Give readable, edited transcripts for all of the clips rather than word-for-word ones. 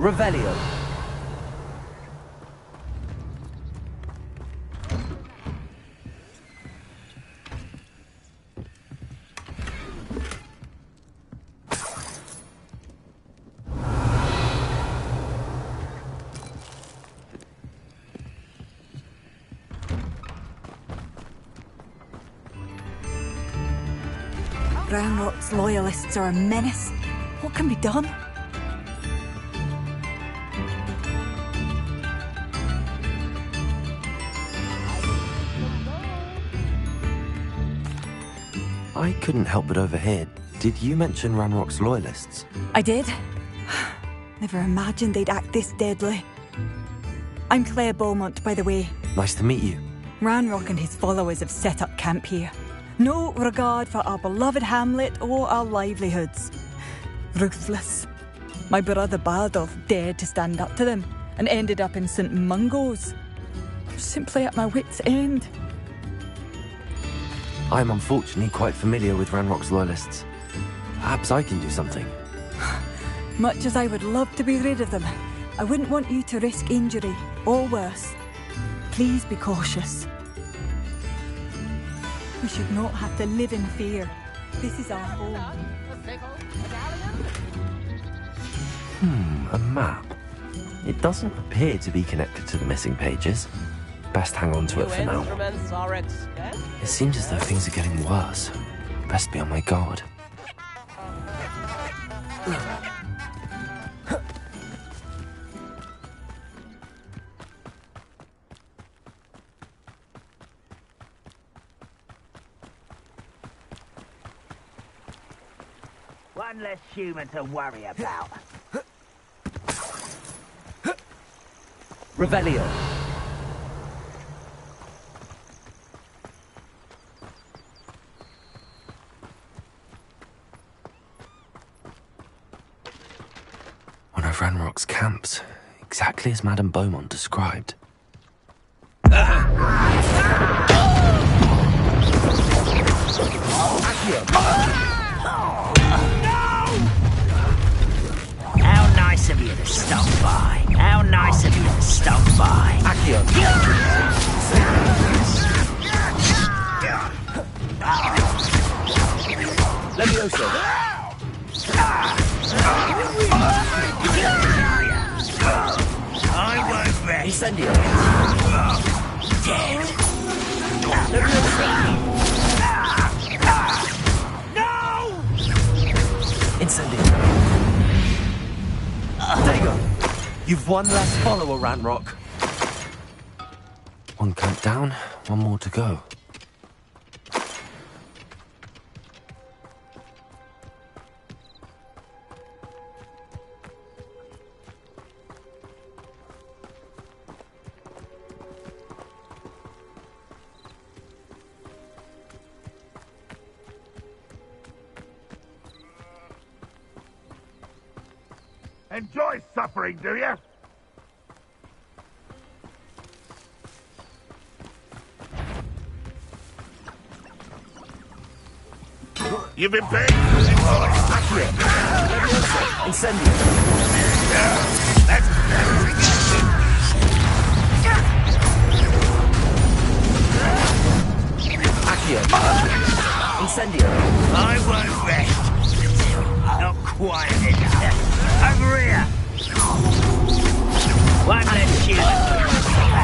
Revelio. Hogwarts loyalists are a menace. What can be done? I couldn't help but overhear. Did you mention Ranrock's loyalists? I did. Never imagined they'd act this deadly. I'm Claire Beaumont, by the way. Nice to meet you. Ranrock and his followers have set up camp here. No regard for our beloved hamlet or our livelihoods. Ruthless. My brother Bardolph dared to stand up to them and ended up in St. Mungo's. I'm simply at my wit's end. I'm unfortunately quite familiar with Ranrock's loyalists. Perhaps I can do something. Much as I would love to be rid of them, I wouldn't want you to risk injury, or worse. Please be cautious. We should not have to live in fear. This is our home. A map. It doesn't appear to be connected to the missing pages. Best hang on to it for now. It seems as though things are getting worse. Best be on my guard. One less human to worry about. Revelio. One of Ranrock's camps, exactly as Madame Beaumont described. How nice of you to stop by. How nice of you to stop by. Accio. Levioso. I won't rest. Incendio. Dead. Levioso. No! Incendio. Dago. You've one less follower, Ranrock. One camp down, one more to go. Enjoy suffering, do you? You've been paid. Incendio. Accio. Incendio. I won't rest. Not quiet enough. Over here. One less human.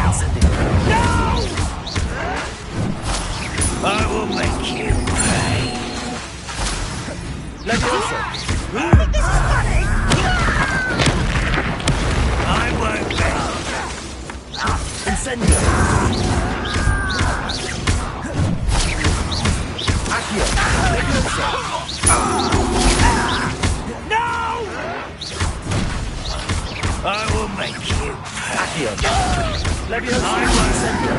Incendio. I will make you pay. Levioso. This is funny. I won't rest. Incendio. Accio. Levioso. No! I will make you pay. Accio. Levioso. Incendio.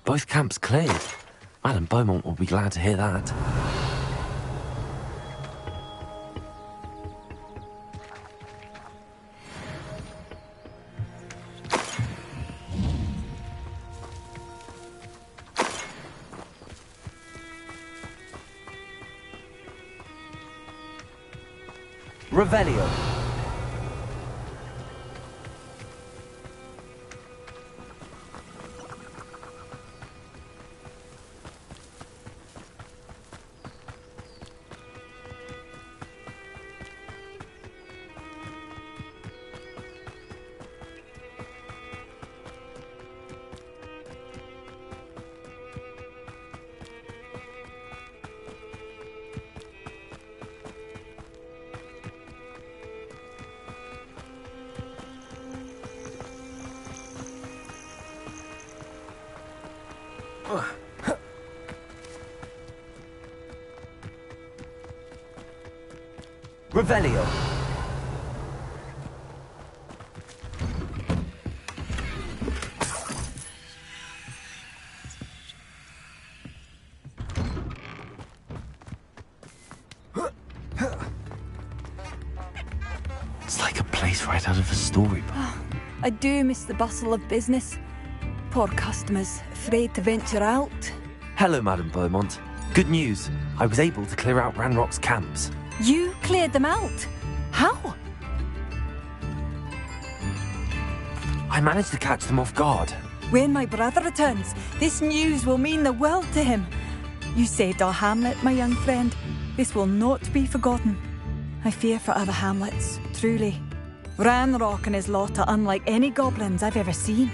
Both camps cleared. Madame Beaumont will be glad to hear that. Revelio. Revelio. It's like a place right out of a storybook. I do miss the bustle of business. Poor customers, afraid to venture out. Hello, Madame Beaumont. Good news. I was able to clear out Ranrock's camps. You cleared them out? How? I managed to catch them off guard. When my brother returns, this news will mean the world to him. You saved our hamlet, my young friend. This will not be forgotten. I fear for other hamlets, truly. Ranrock and his lot are unlike any goblins I've ever seen.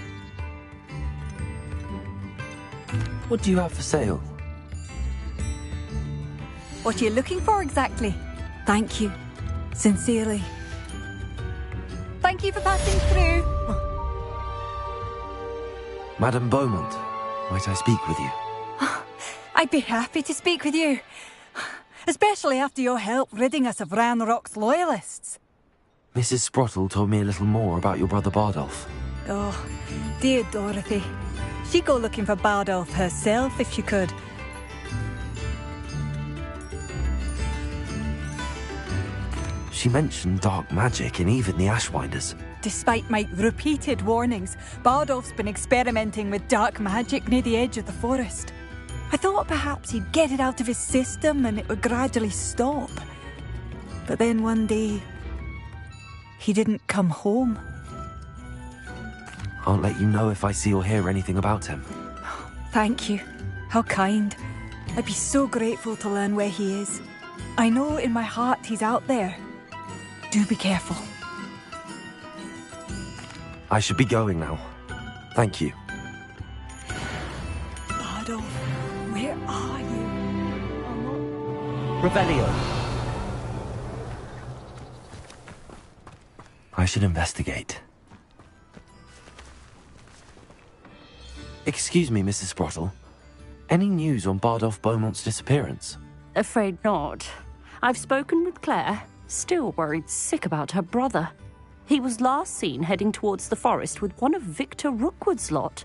What do you have for sale? What are you looking for exactly? Thank you. Sincerely. Thank you for passing through. Madame Beaumont, might I speak with you? I'd be happy to speak with you. Especially after your help ridding us of Ranrock's loyalists. Mrs. Sprottle told me a little more about your brother Bardolph. Oh, dear Dorothy. She'd go looking for Bardolph herself if she could. She mentioned dark magic and even the Ashwinders. Despite my repeated warnings, Bardolph's been experimenting with dark magic near the edge of the forest. I thought perhaps he'd get it out of his system and it would gradually stop. But then one day, he didn't come home. I'll let you know if I see or hear anything about him. Thank you. How kind. I'd be so grateful to learn where he is. I know in my heart he's out there. Do be careful. I should be going now. Thank you. Bardolph, where are you? Revelio. I should investigate. Excuse me, Mrs. Sprottle. Any news on Bardolph Beaumont's disappearance? Afraid not. I've spoken with Claire, still worried sick about her brother. He was last seen heading towards the forest with one of Victor Rookwood's lot.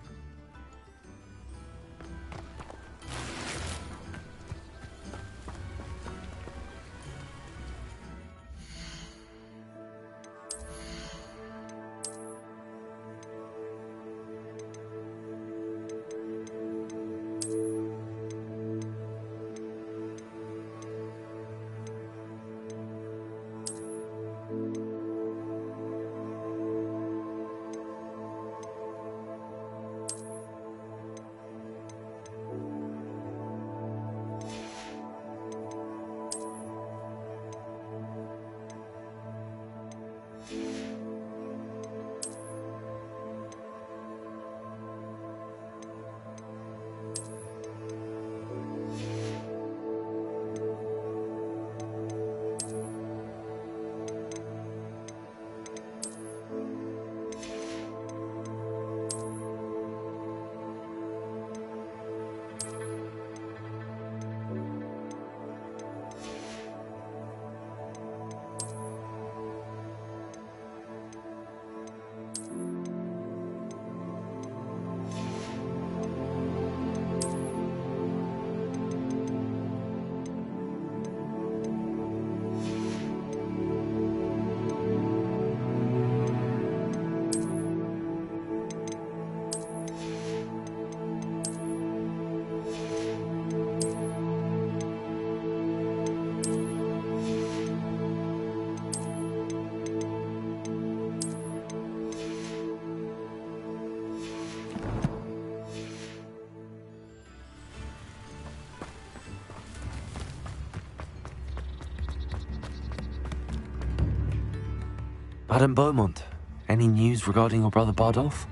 Madame Beaumont, any news regarding your brother Bardolph?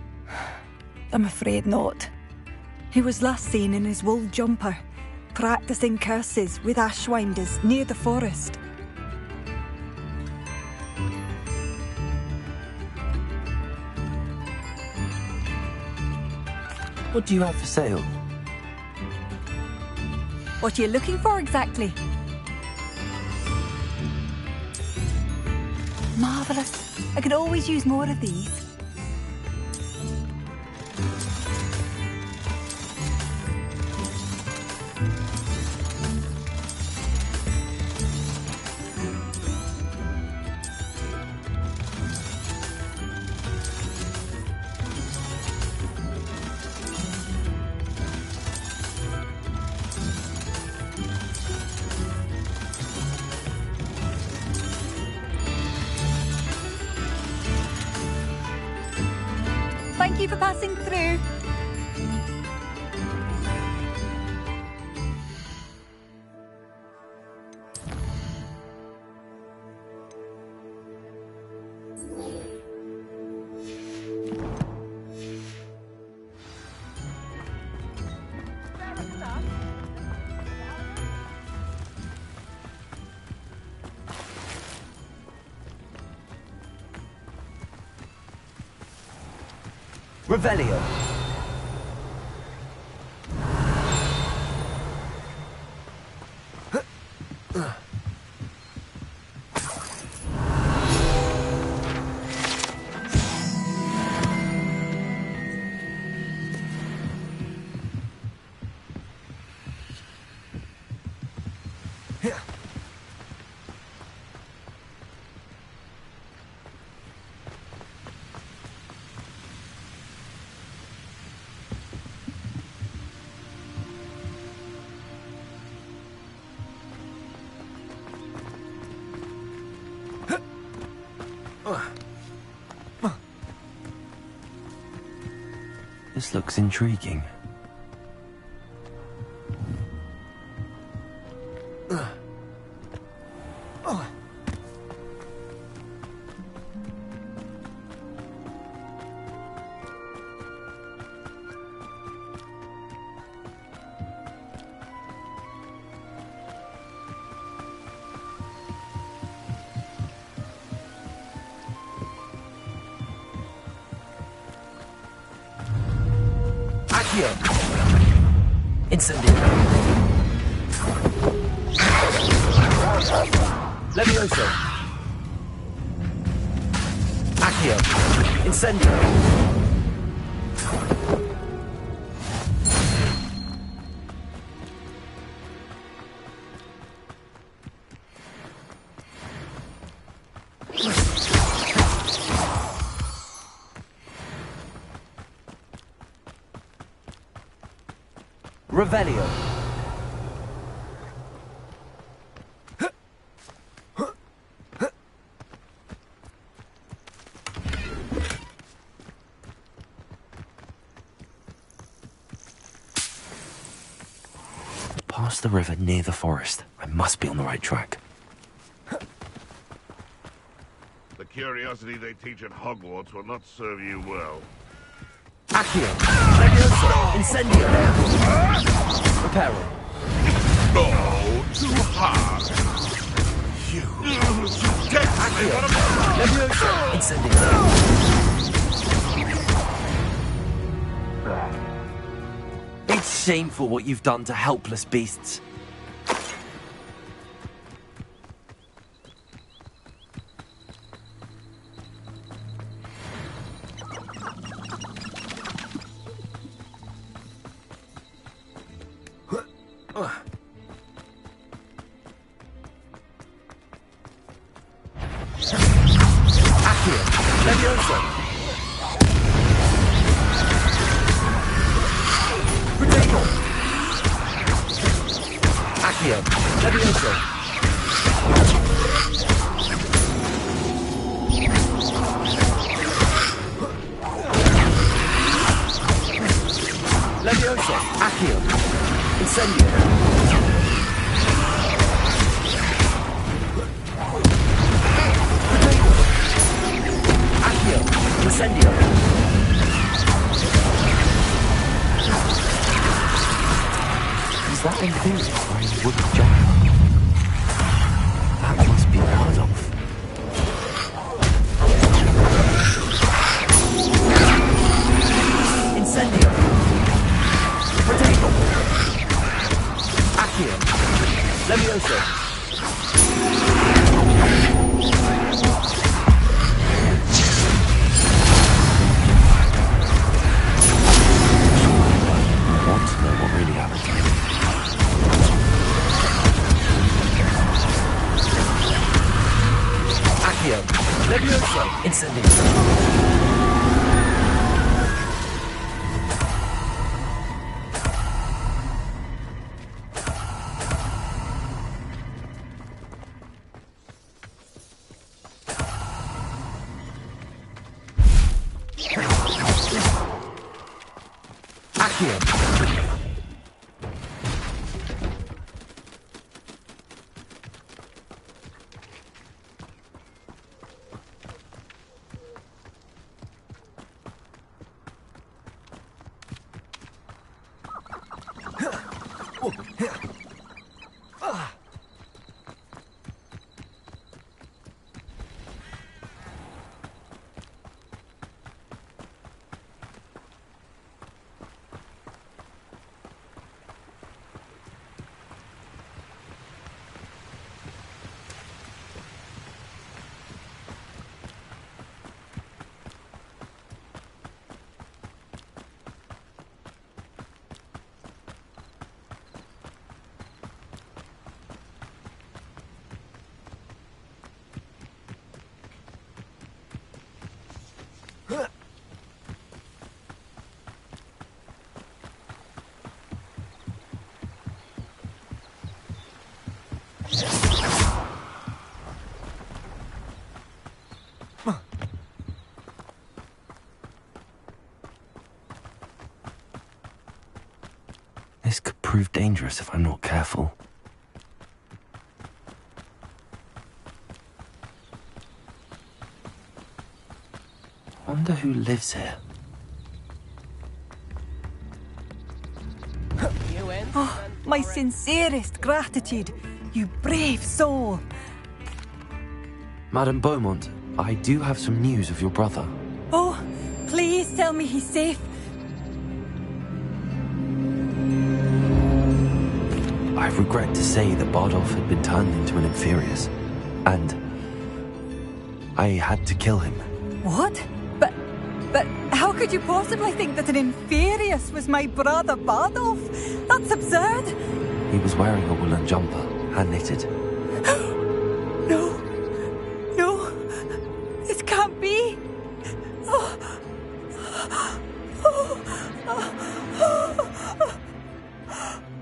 I'm afraid not. He was last seen in his wool jumper, practicing curses with ashwinders near the forest. What do you have for sale? What are you looking for exactly? Marvellous. I could always use more of these. Thank you for passing through. Revelio. This looks intriguing. Incendio. Levioso. Accio. Incendio. Revelio. Past the river near the forest. I must be on the right track. The curiosity they teach at Hogwarts will not serve you well. Accio. Levioso. Incendio. Reparo. Oh, too hard. You get Accio. Levioso. Incendio. It's shameful what you've done to helpless beasts. Accio. Levioso. Protego. Accio. Levioso. Levioso. Accio. Incendio. Protego. Incendio. Is that Imperius wearing a wooden jumper? That must be Bardolph. Incendio. Potato. Accio. Levioso. I want to know what really happened to him. Accio. Levioso. Incendio. Accio. This could prove dangerous if I'm not careful. Wonder who lives here. Oh, my sincerest gratitude, you brave soul. Madame Beaumont, I do have some news of your brother. Oh, please tell me he's safe. I regret to say that Bardolph had been turned into an Inferius, and I had to kill him. What? But how could you possibly think that an Inferius was my brother Bardolph? That's absurd. He was wearing a woolen jumper, hand-knitted. No, it can't be.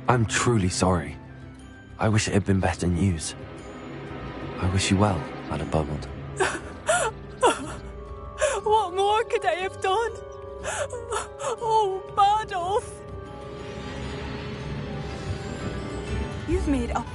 I'm truly sorry. I wish it had been better news. I wish you well, Madame Beaumont. What more could I have done? Oh, Bardolph. You've made up.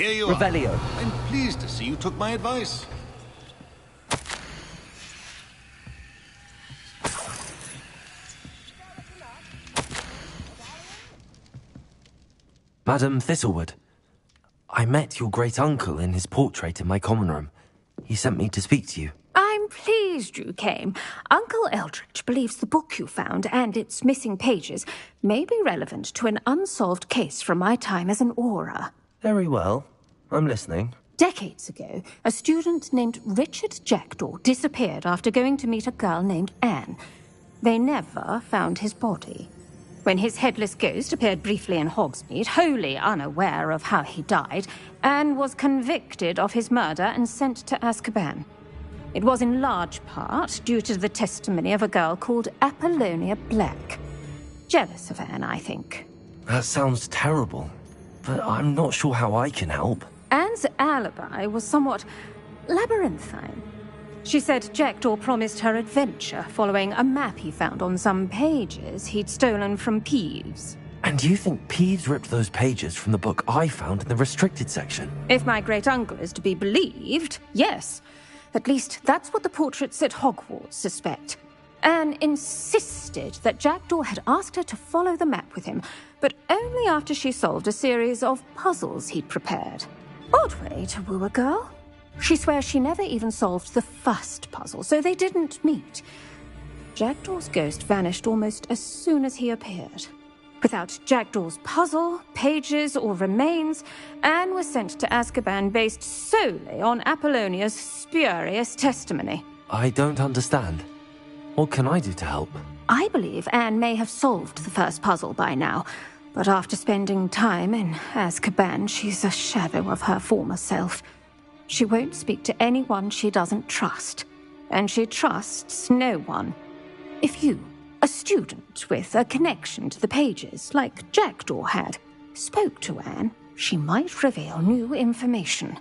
Here you Revelio. are. I'm pleased to see you took my advice. Madam Thistlewood, I met your great-uncle in his portrait in my common room. He sent me to speak to you. I'm pleased you came. Uncle Eldridge believes the book you found and its missing pages may be relevant to an unsolved case from my time as an aura. Very well. I'm listening. Decades ago, a student named Richard Jackdaw disappeared after going to meet a girl named Anne. They never found his body. When his headless ghost appeared briefly in Hogsmeade, wholly unaware of how he died, Anne was convicted of his murder and sent to Azkaban. It was in large part due to the testimony of a girl called Apollonia Black. Jealous of Anne, I think. That sounds terrible, but I'm not sure how I can help. Anne's alibi was somewhat labyrinthine. She said Jackdaw promised her adventure following a map he found on some pages he'd stolen from Peeves. And you think Peeves ripped those pages from the book I found in the restricted section? If my great-uncle is to be believed, yes. At least that's what the portraits at Hogwarts suspect. Anne insisted that Jackdaw had asked her to follow the map with him, but only after she solved a series of puzzles he'd prepared. Odd way to woo a girl. She swears she never even solved the first puzzle, so they didn't meet. Jackdaw's ghost vanished almost as soon as he appeared. Without Jackdaw's puzzle, pages, or remains, Anne was sent to Azkaban based solely on Apollonia's spurious testimony. I don't understand. What can I do to help? I believe Anne may have solved the first puzzle by now, but after spending time in Azkaban, she's a shadow of her former self. She won't speak to anyone she doesn't trust, and she trusts no one. If you, a student with a connection to the pages, like Jackdaw had, spoke to Anne, she might reveal new information.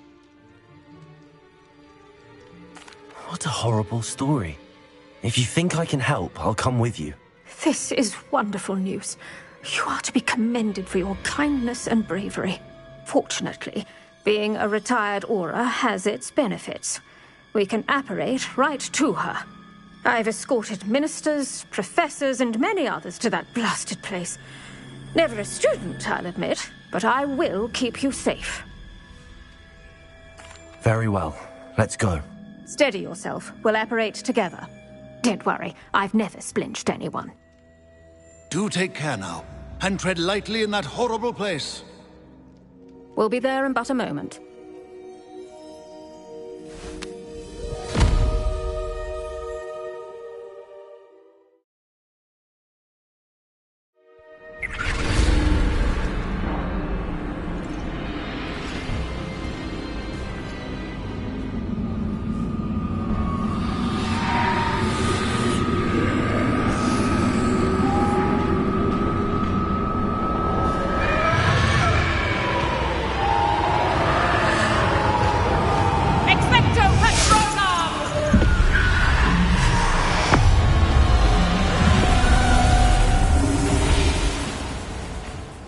What a horrible story. If you think I can help, I'll come with you. This is wonderful news. You are to be commended for your kindness and bravery. Fortunately, being a retired aura has its benefits. We can apparate right to her. I've escorted ministers, professors, and many others to that blasted place. Never a student, I'll admit, but I will keep you safe. Very well. Let's go. Steady yourself. We'll apparate together. Don't worry, I've never splinched anyone. Do take care now, and tread lightly in that horrible place. We'll be there in but a moment.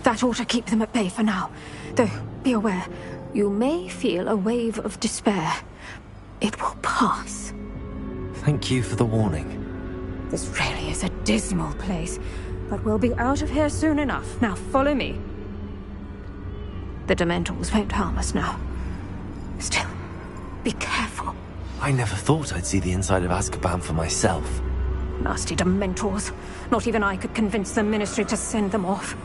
That ought to keep them at bay for now. Though, be aware, you may feel a wave of despair. It will pass. Thank you for the warning. This really is a dismal place, but we'll be out of here soon enough. Now follow me. The Dementors won't harm us now. Still, be careful. I never thought I'd see the inside of Azkaban for myself. Nasty Dementors. Not even I could convince the Ministry to send them off.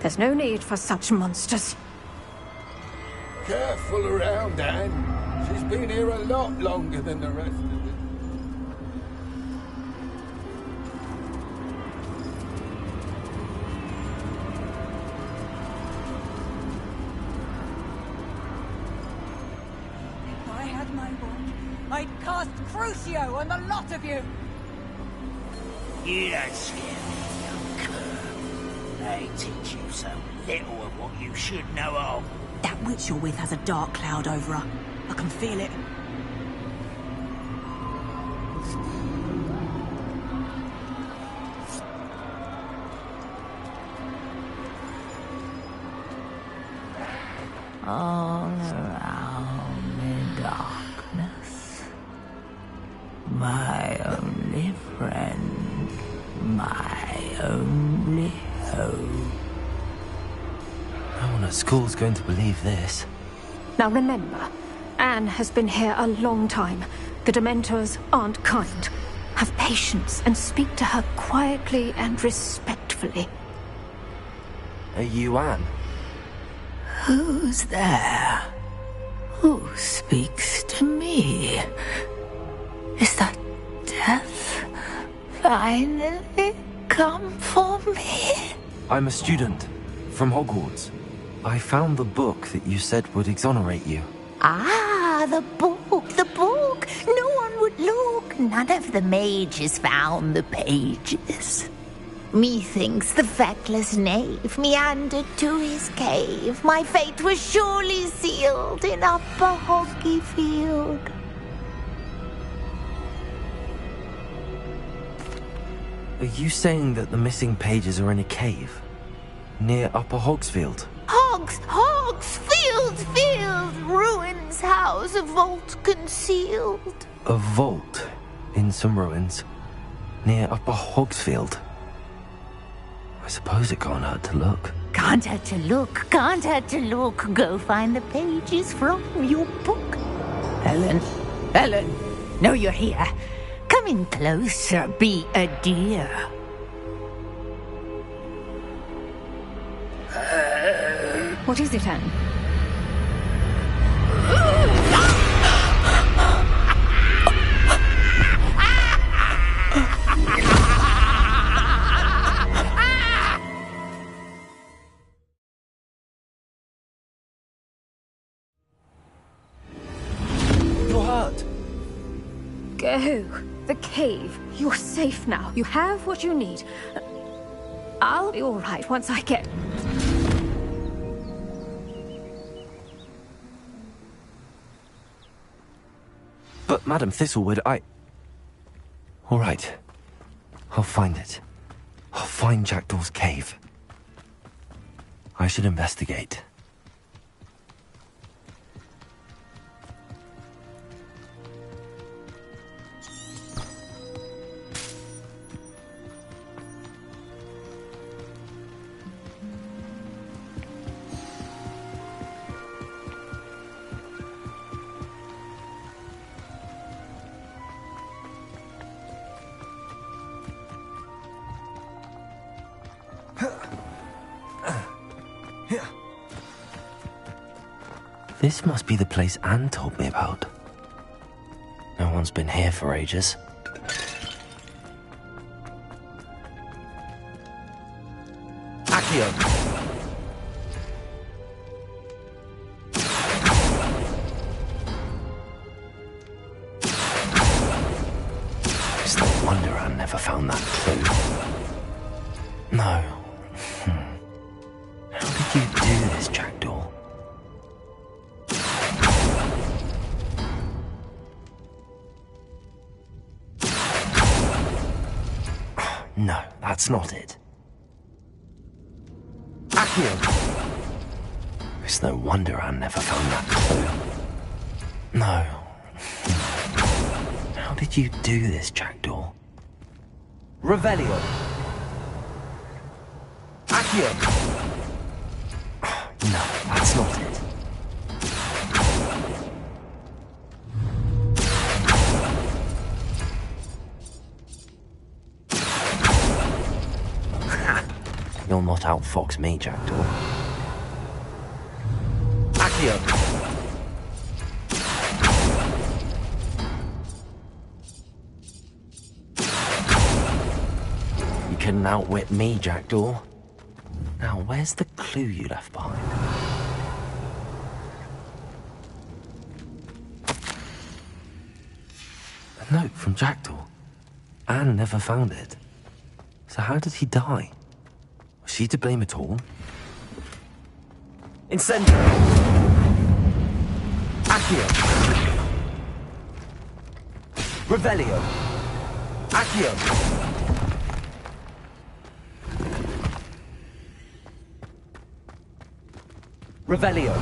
There's no need for such monsters. Careful around, Anne. She's been here a lot longer than the rest of us. If I had my wand, I'd cast Crucio on the lot of you! You don't scare me, young cur. They teach you so little of what you should know of. That witch you're with has a dark cloud over her. I can feel it. All around in darkness. My only friend. My only hope. No one at school's going to believe this. Now remember, Anne has been here a long time. The Dementors aren't kind. Have patience and speak to her quietly and respectfully. Are you Anne? Who's there? Who speaks to me? Is that death finally come for me? I'm a student from Hogwarts. I found the book that you said would exonerate you. Ah, the book, the book. No one would look. None of the mages found the pages. Methinks the feckless knave meandered to his cave. My fate was surely sealed in Upper Hoggyfield. Are you saying that the missing pages are in a cave? Near Upper Hogsfield? Field, ruins house, a vault concealed. A vault in some ruins near Upper Hogsfield. I suppose it can't hurt to look. Can't hurt to look. Go find the pages from your book. Helen, know you're here. Come in closer, be a dear. What is it, Anne? You're hurt. Go. The cave. You're safe now. You have what you need. I'll be all right once I get... But, Madam Thistlewood, All right. I'll find it. I'll find Jackdaw's cave. I should investigate. This must be the place Anne told me about. No one's been here for ages. Accio! It's no wonder Anne never found that clue. No. How did you do this, Jackdaw? No, that's not it. Accio! It's no wonder Anne never found that clue. No. How did you do this, Jackdaw? Revelio! Accio! No, that's not it. You'll not outfox me, Jackdaw. Accio! You couldn't outwit me, Jackdaw. Now, where's the clue you left behind? A note from Jackdaw. Anne never found it. So how did he die? Was she to blame at all? Incendio! Accio! Revelio! Accio! Revelio!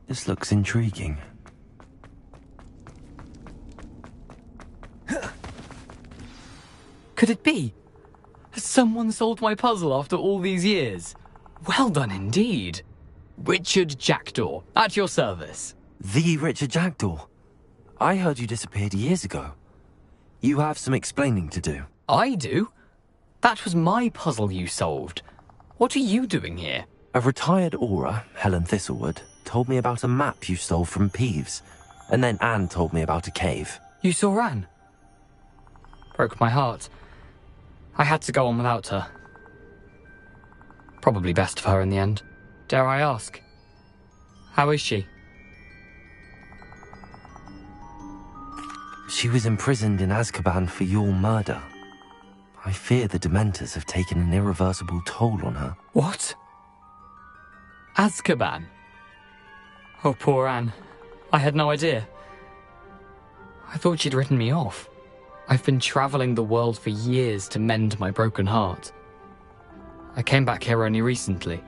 This looks intriguing. Could it be? Has someone solved my puzzle after all these years? Well done indeed. Richard Jackdaw, at your service. The Richard Jackdaw? I heard you disappeared years ago. You have some explaining to do. I do? That was my puzzle you solved. What are you doing here? A retired aura, Helen Thistlewood, told me about a map you stole from Peeves. And then Anne told me about a cave. You saw Anne? Broke my heart. I had to go on without her. Probably best for her in the end. Dare I ask? How is she? She was imprisoned in Azkaban for your murder. I fear the Dementors have taken an irreversible toll on her. What? Azkaban? Oh, poor Anne. I had no idea. I thought she'd written me off. I've been travelling the world for years to mend my broken heart. I came back here only recently.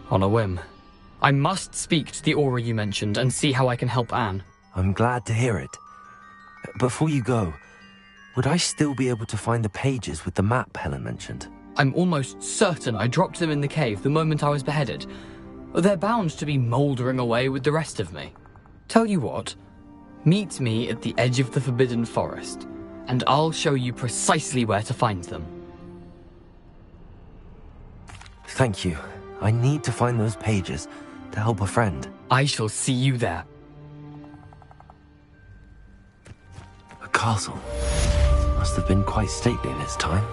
On a whim. I must speak to the aura you mentioned and see how I can help Anne. I'm glad to hear it. Before you go, would I still be able to find the pages with the map Helen mentioned? I'm almost certain I dropped them in the cave the moment I was beheaded. They're bound to be mouldering away with the rest of me. Tell you what, meet me at the edge of the Forbidden Forest, and I'll show you precisely where to find them. Thank you. I need to find those pages to help a friend. I shall see you there. A castle. Must have been quite stately in its time.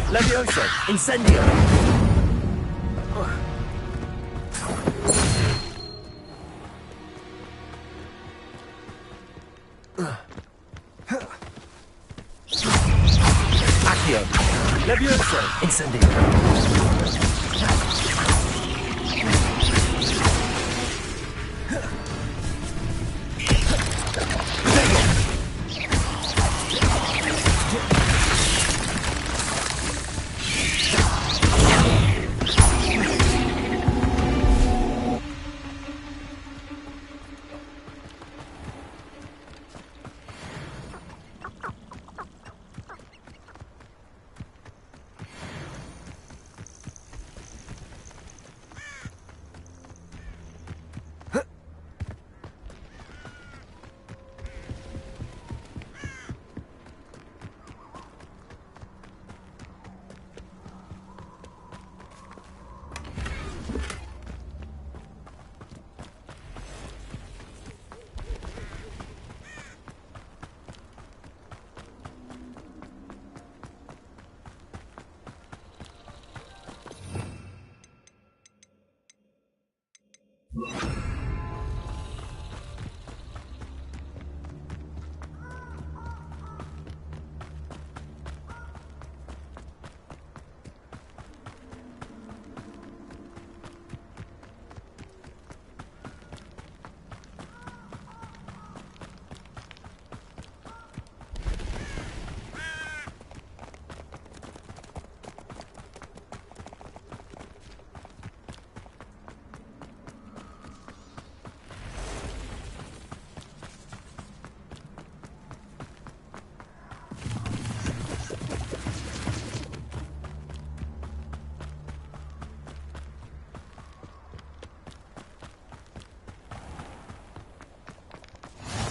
Levioso! Incendio! Accio! Levioso! Incendio!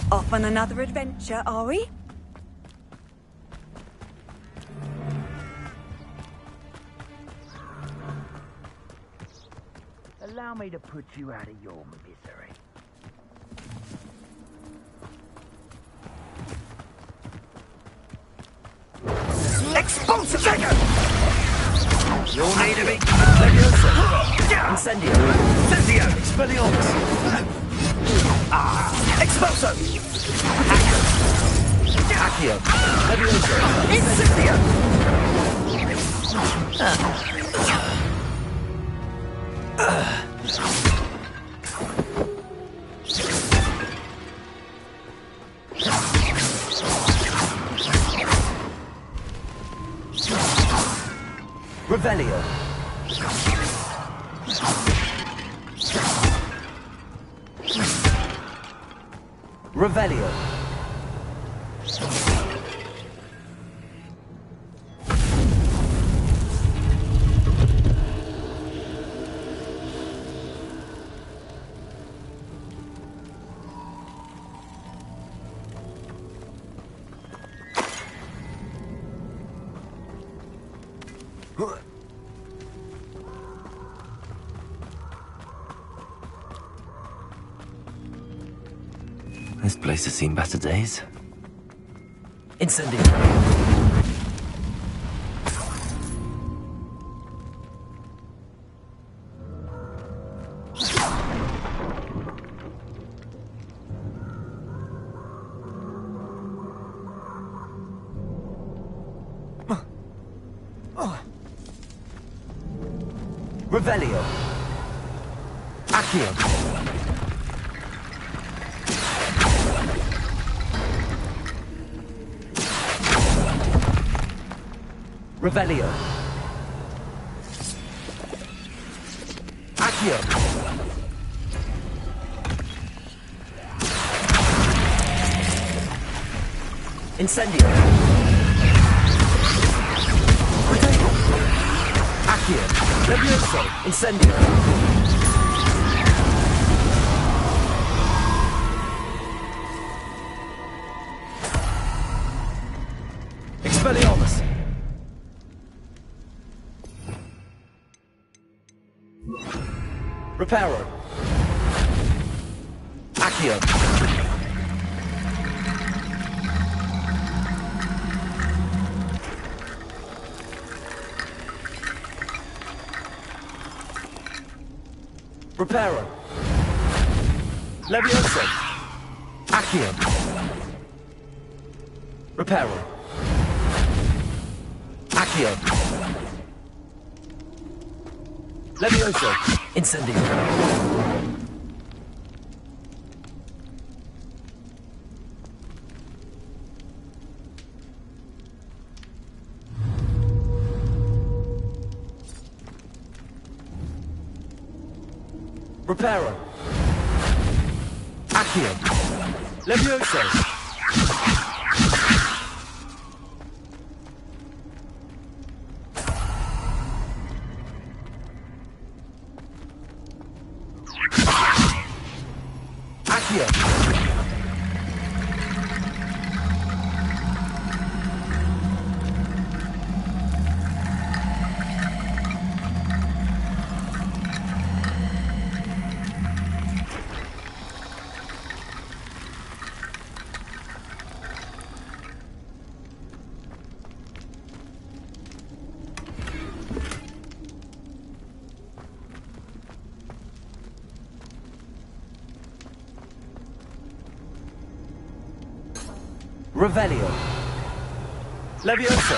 Off on another adventure, are we? Allow me to put you out of your misery. Expulsive dagger! You'll need to be Leviosa. Incendio. Incendio. Expelliarmus. Expulso. Accio. Leviosa. Incendio. Revelio. Revelio. This place has seen better days. Incendio. Revelio. Accio. Revelio. Accio. Incendio. Potato. Accio. Levioso. Incendio. Expelliarmus. Reparo. Accio. Reparo. Levioso. Accio. Reparo. Accio. Levioso. Incendio. Reparo. Accio. Levioso. Revelio. Levioso.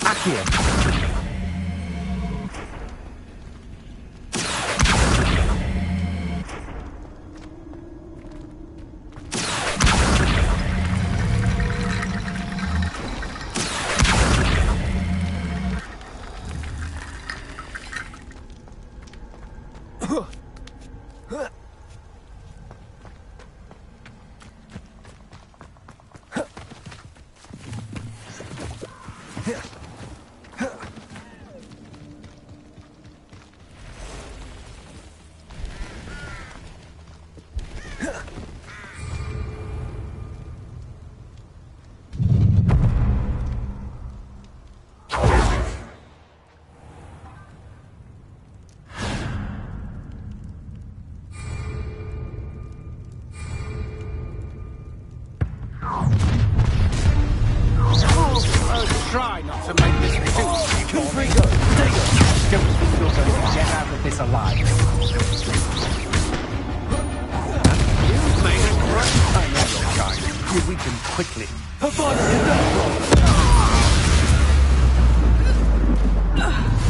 Accio. this alive. You've made a great... I know your kind. You weaken quickly.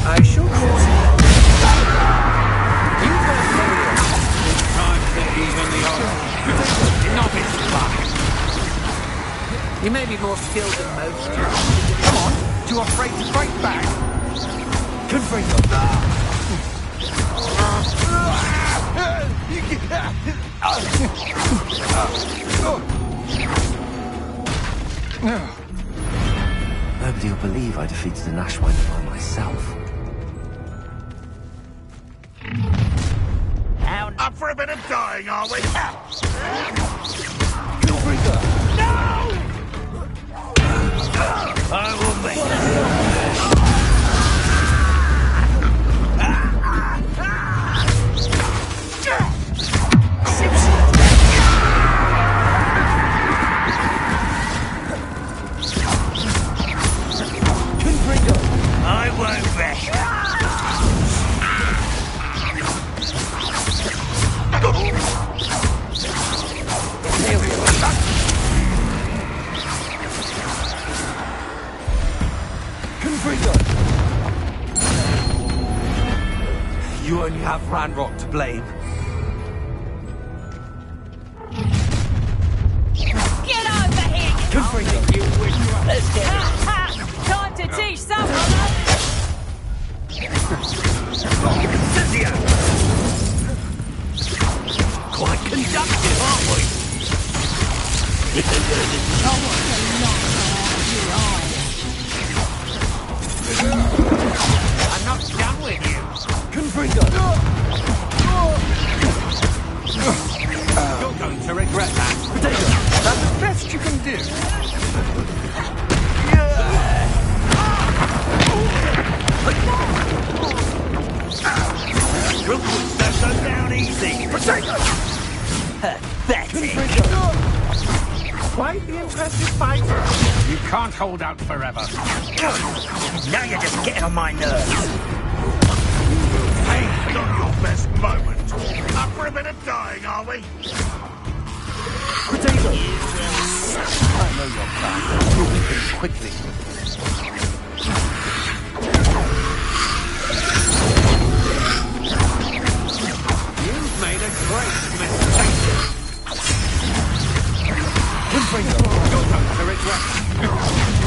I should warn you. You got It's time to even the odds. Novice luck. You may be more skilled than most. Come on, too afraid to fight back. Confringo. Nobody will believe I defeated an Ashwinder by myself. Up for a bit of dying, are we? I will make it. I won't rest. You only have Ranrock to blame. Get over here! Confringo. You wish you were. Let's get it. Time to teach someone! Cynthia! Quite conductive, aren't we? I'm not done with you. Confringo. You're going to regret that. Potato. That's the best you can do. Rookwoods don't go down easy. Potato. Pathetic. Quite the impressive fight. You can't hold out forever. Now you're just getting on my nerves. Hey, not your best moment. Up for a bit of dying, are we? Potato. I know your plan. You'll weaken quickly. You've made a great mistake. You're going to regret.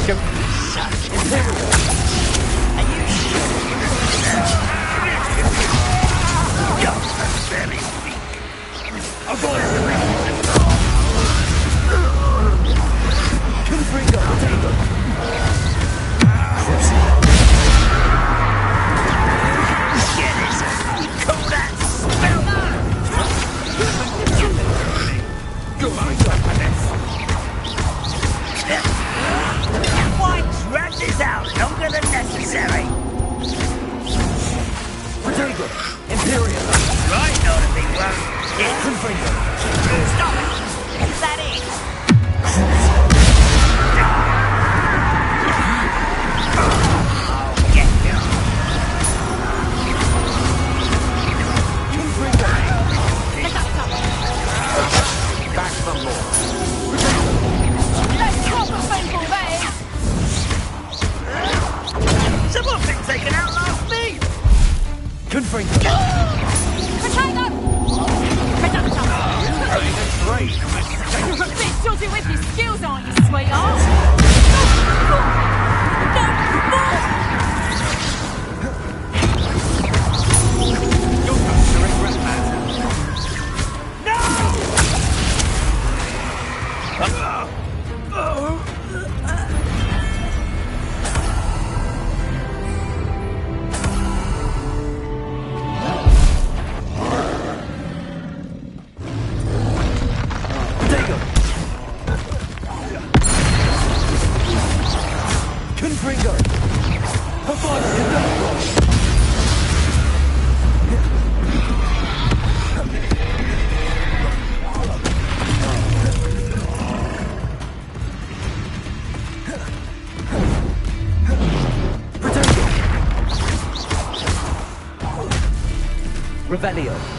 Don't be such Imperial. Are you sure? That's fairly weak. Avoid it. Confringo. Potato. Get it. You call that spell? Why drag this out longer than necessary? Potato. Imperial. Right, not a big one. Get Confringo. Stop it. Is that it? I'll get you. Confringo. Back from Lord. Let's drop a faithful vein! Someone's been taken out last me. Confringo. Potato! You've made a great Revelio.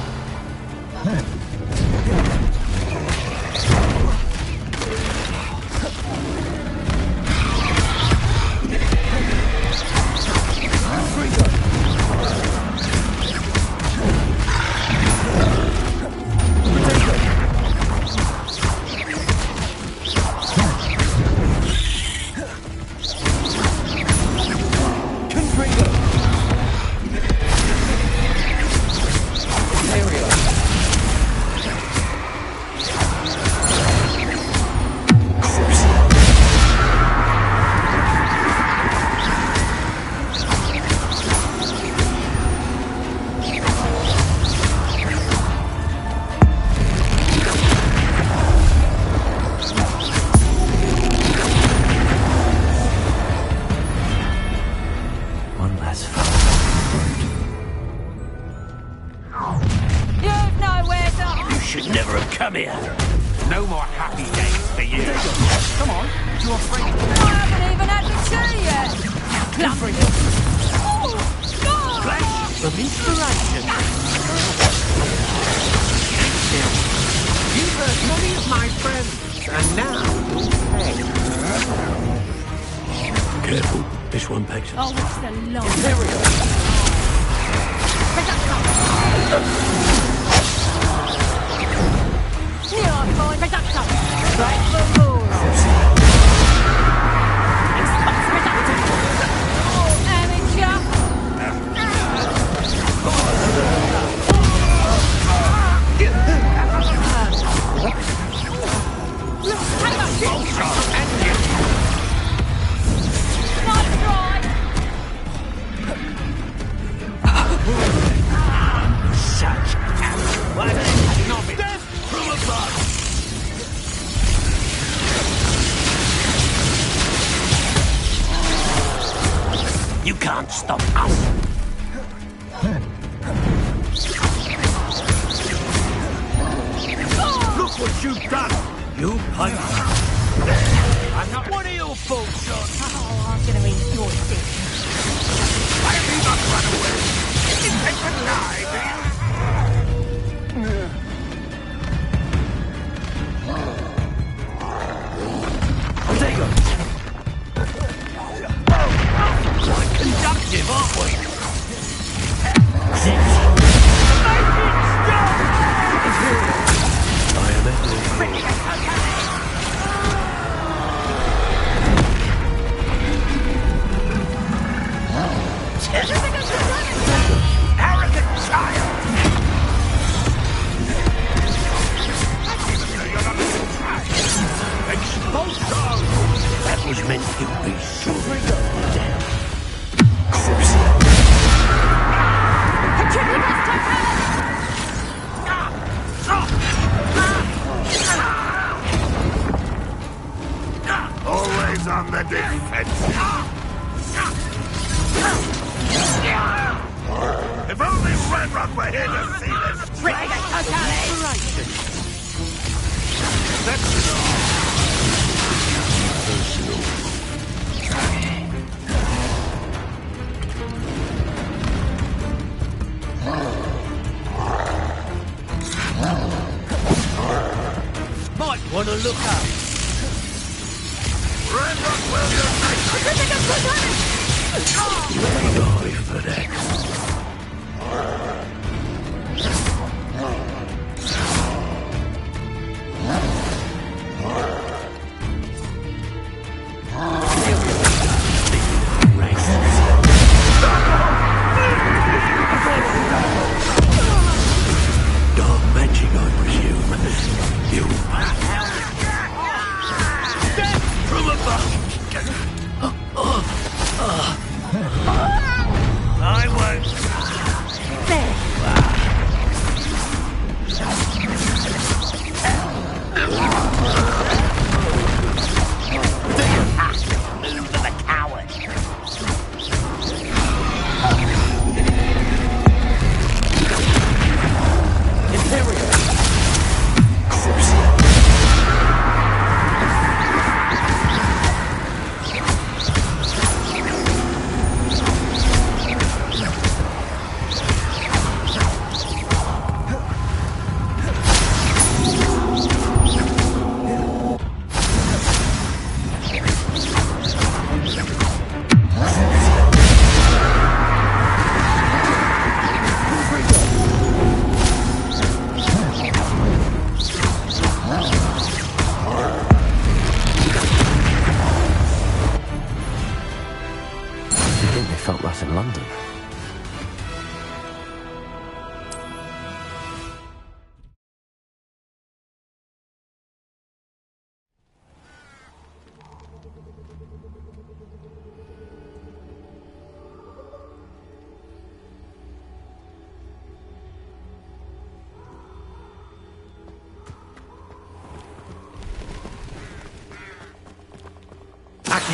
I won't. There.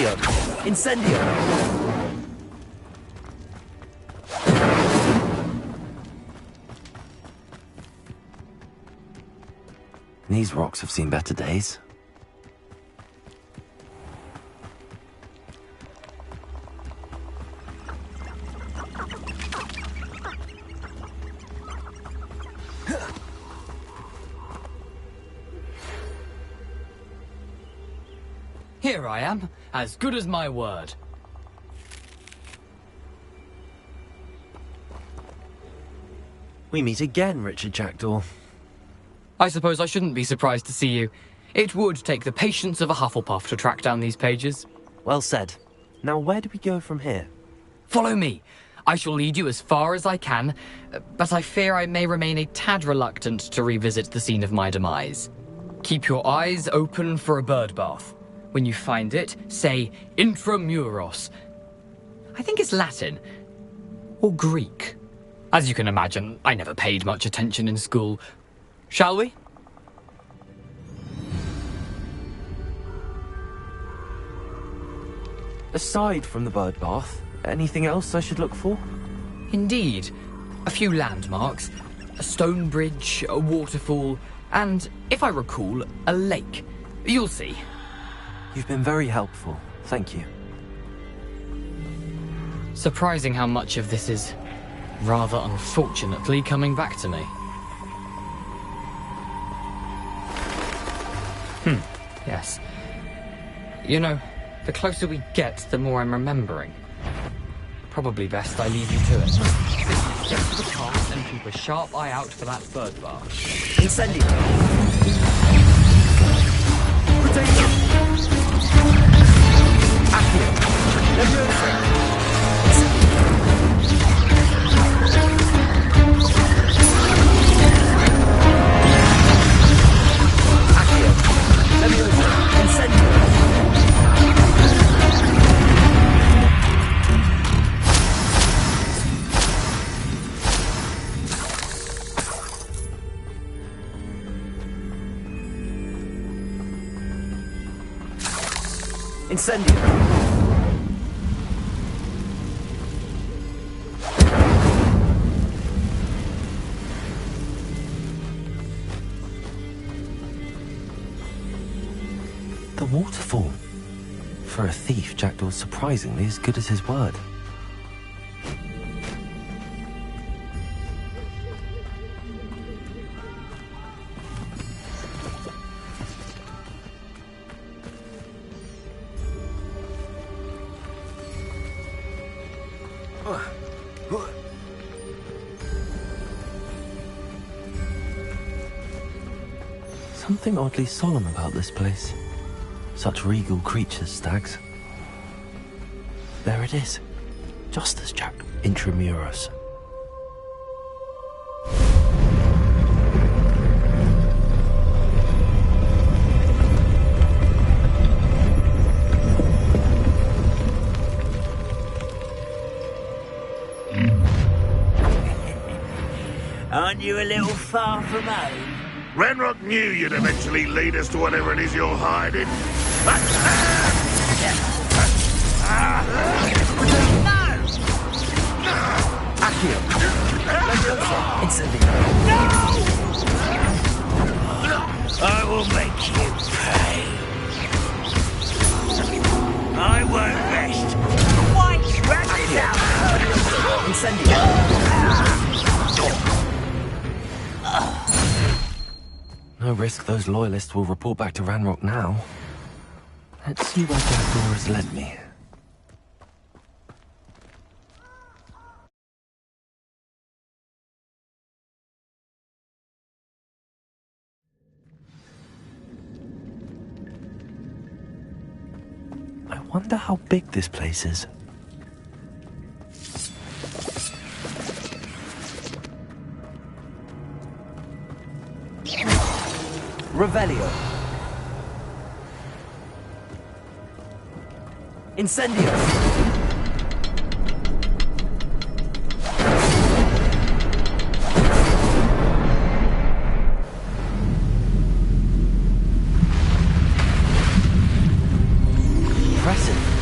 Accio! Incendio! These rocks have seen better days. Here I am, as good as my word. We meet again, Richard Jackdaw. I suppose I shouldn't be surprised to see you. It would take the patience of a Hufflepuff to track down these pages. Well said. Now where do we go from here? Follow me. I shall lead you as far as I can, but I fear I may remain a tad reluctant to revisit the scene of my demise. Keep your eyes open for a bird bath. When you find it, say intramuros. I think it's Latin. Or Greek. As you can imagine, I never paid much attention in school. Shall we? Aside from the bird bath, anything else I should look for? Indeed. A few landmarks. A stone bridge, a waterfall, and, if I recall, a lake. You'll see. You've been very helpful. Thank you. Surprising how much of this is, rather unfortunately, coming back to me. Yes. You know, the closer we get, the more I'm remembering. Probably best I leave you to it. Get to the cast and keep a sharp eye out for that bird bath. Incendio! Potato! Accio! Leviosa! Incendio! The waterfall. For a thief, Jackdaw's surprisingly as good as his word. Something oddly solemn about this place. Such regal creatures, stags. There it is. Just as Jack intramuros. Aren't you a little far from home? Ranrock knew you'd eventually lead us to whatever it is you're hiding. Accio! Leviosa! Incendio! I will make you pay. I won't rest. White rabbit out! Incendio! No risk those loyalists will report back to Ranrock now. Let's see where Jackdaw has led me. I wonder how big this place is. Revelio. Incendio. Impressive.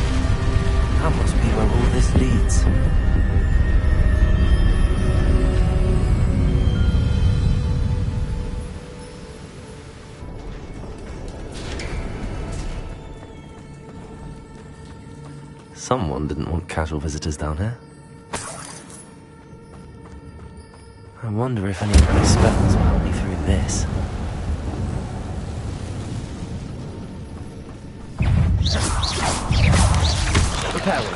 Someone didn't want casual visitors down here. I wonder if any of my spells will help me through this. Preparo.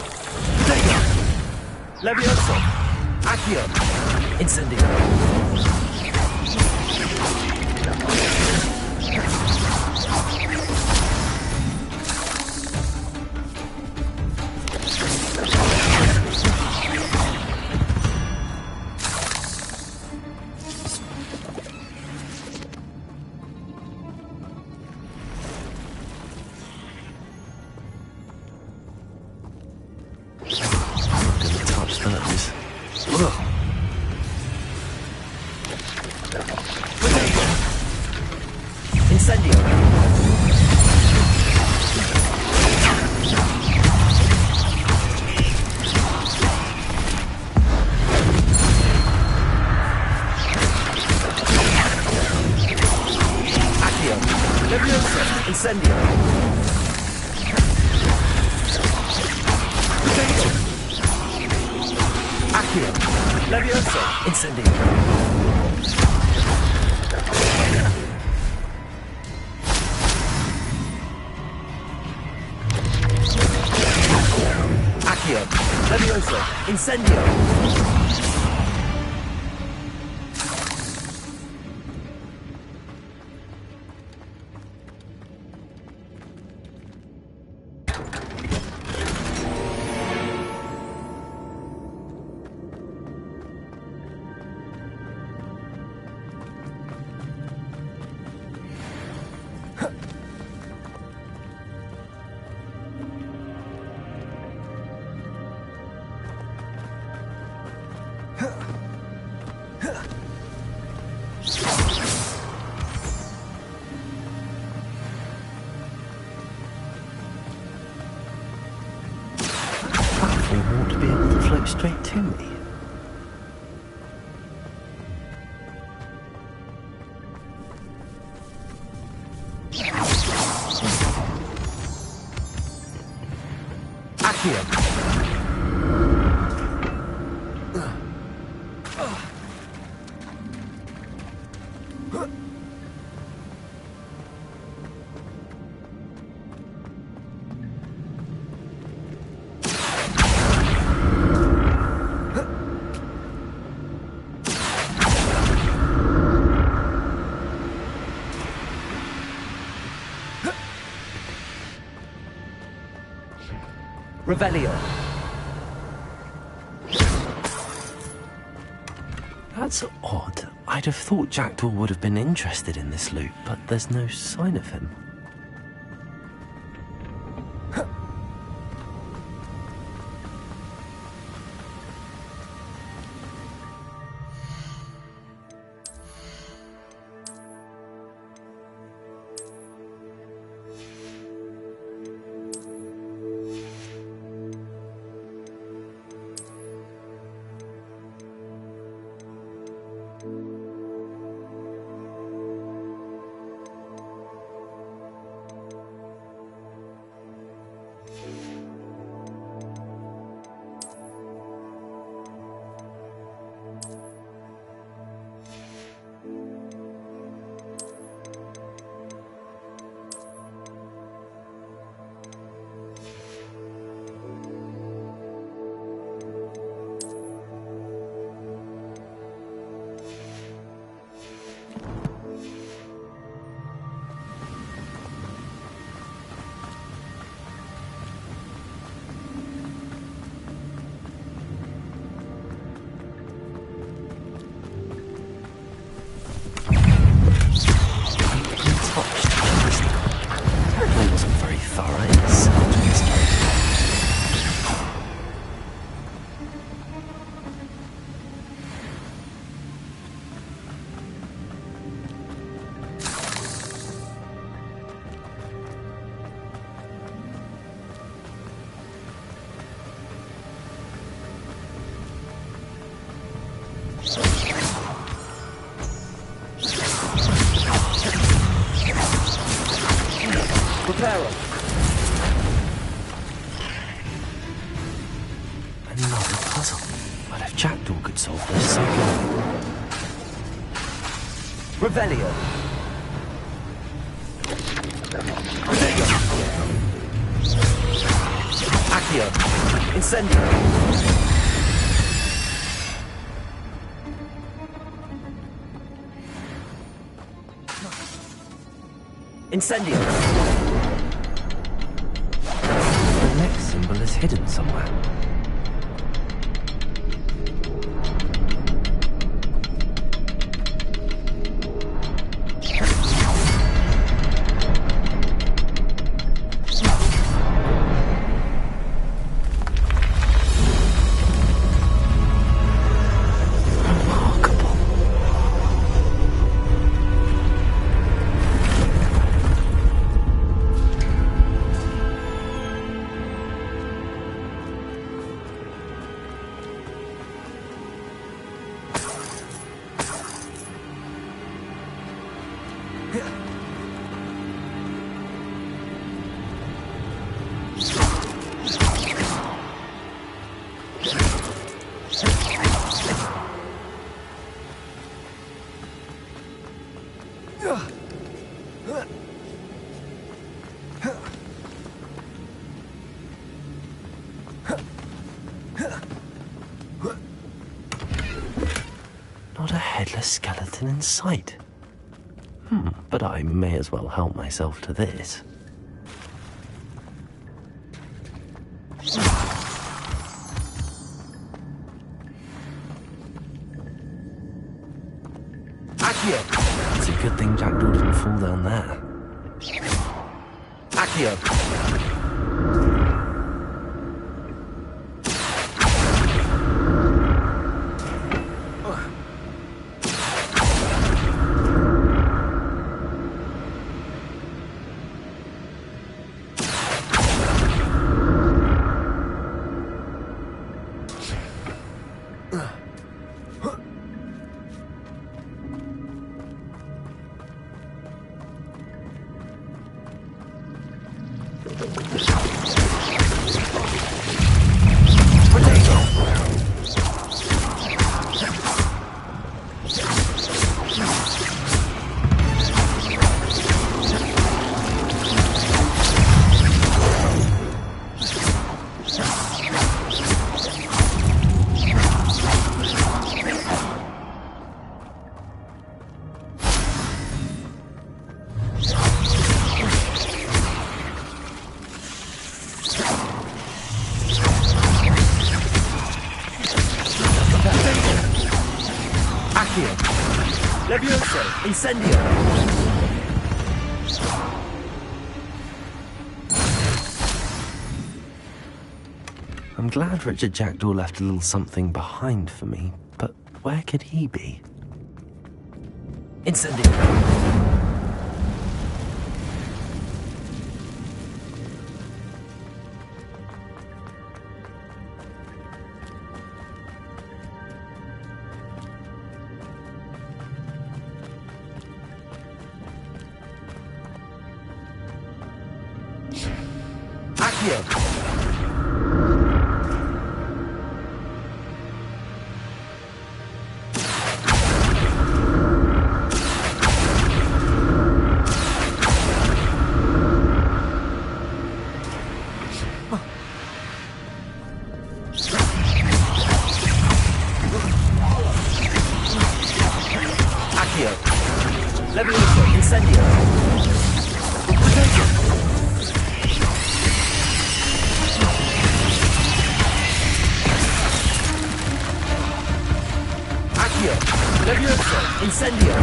Levioso. Accio. Incendio. Straight to me. Accio. Revelio. That's odd. I'd have thought Jackdaw would have been interested in this loot, but there's no sign of him. Revelio. Accio. Incendio. Incendio. The next symbol is hidden somewhere. Not a headless skeleton in sight. But I may as well help myself to this. Accio! It's a good thing Jackdaw didn't fall down there. Accio! Levioso! Incendio! I'm glad Richard Jackdaw left a little something behind for me, but where could he be? Incendio! Levioso! Incendio! Levioso! Incendio!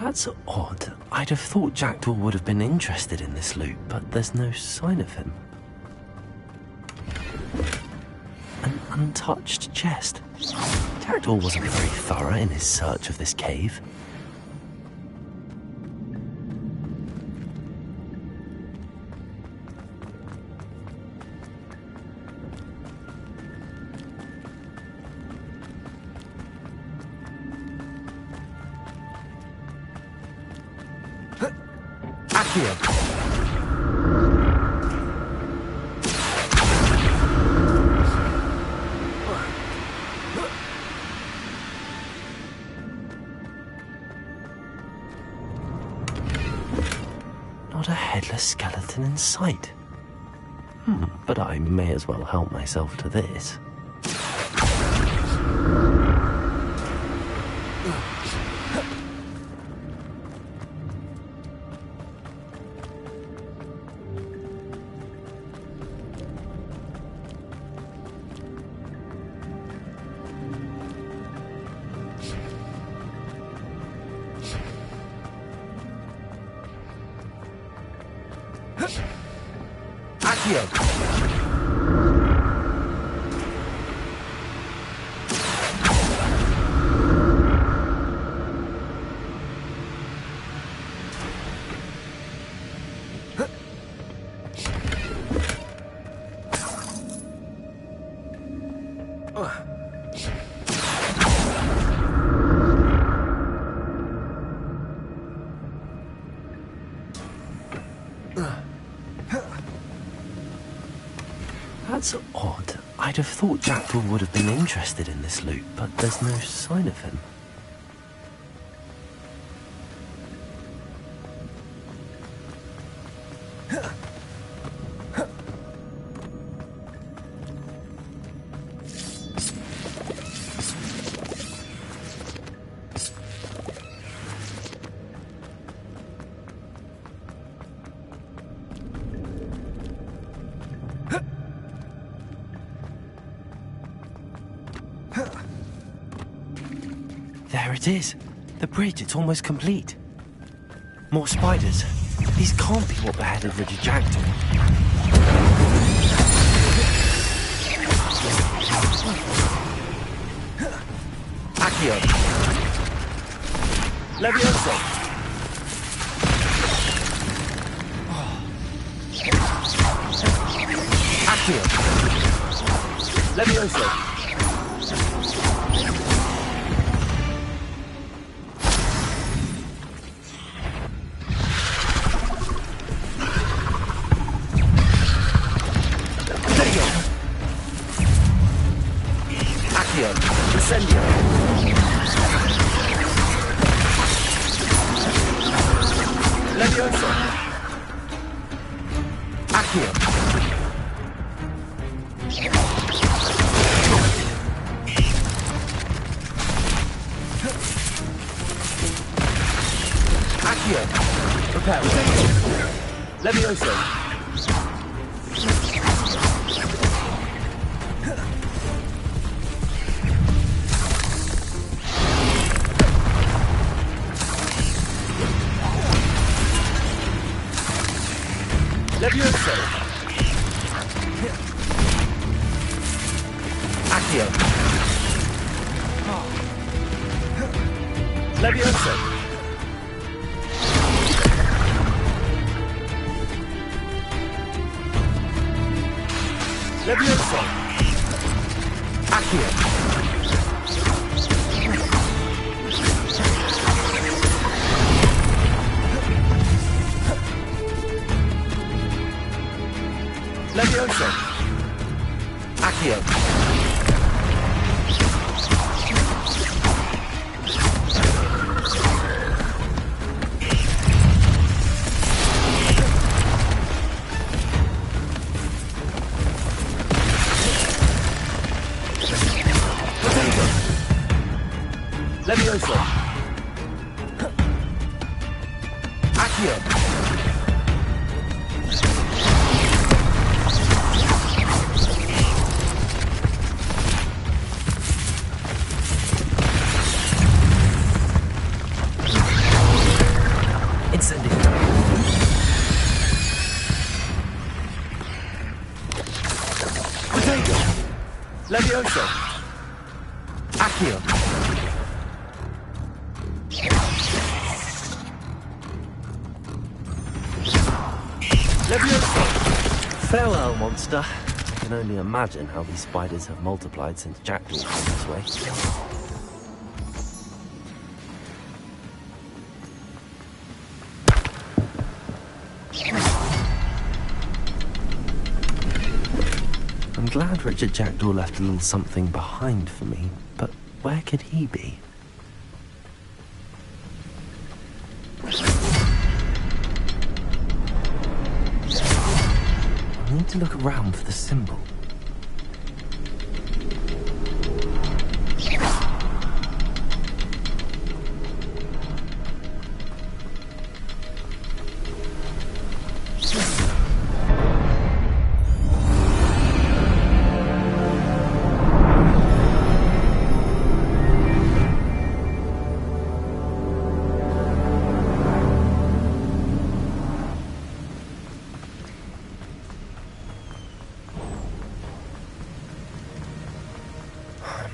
That's odd. I'd have thought Jackdaw would have been interested in this loot, but there's no sign of him. An untouched chest. Jackdaw wasn't very thorough in his search of this cave. Accio. Not a headless skeleton in sight. But I may as well help myself to this. Accio! That's odd. I'd have thought Jackdaw would have been interested in this loot, but there's no sign of him. There it is. The bridge, it's almost complete. More spiders. These can't be what beheaded Richard Jackdaw. Accio. Levioso. Accio. Levioso. Incendio. Levioso. Accio. Accio. Prepare. Levioso. Levioso. Accio. Levioso. Levioso. Accio. Levioso. Accio. Levioso. Accio. Levioso. Accio. Levioso. Farewell, monster. I can only imagine how these spiders have multiplied since Jackdaw came this way. glad Richard Jackdaw left a little something behind for me, but where could he be? I need to look around for the symbol.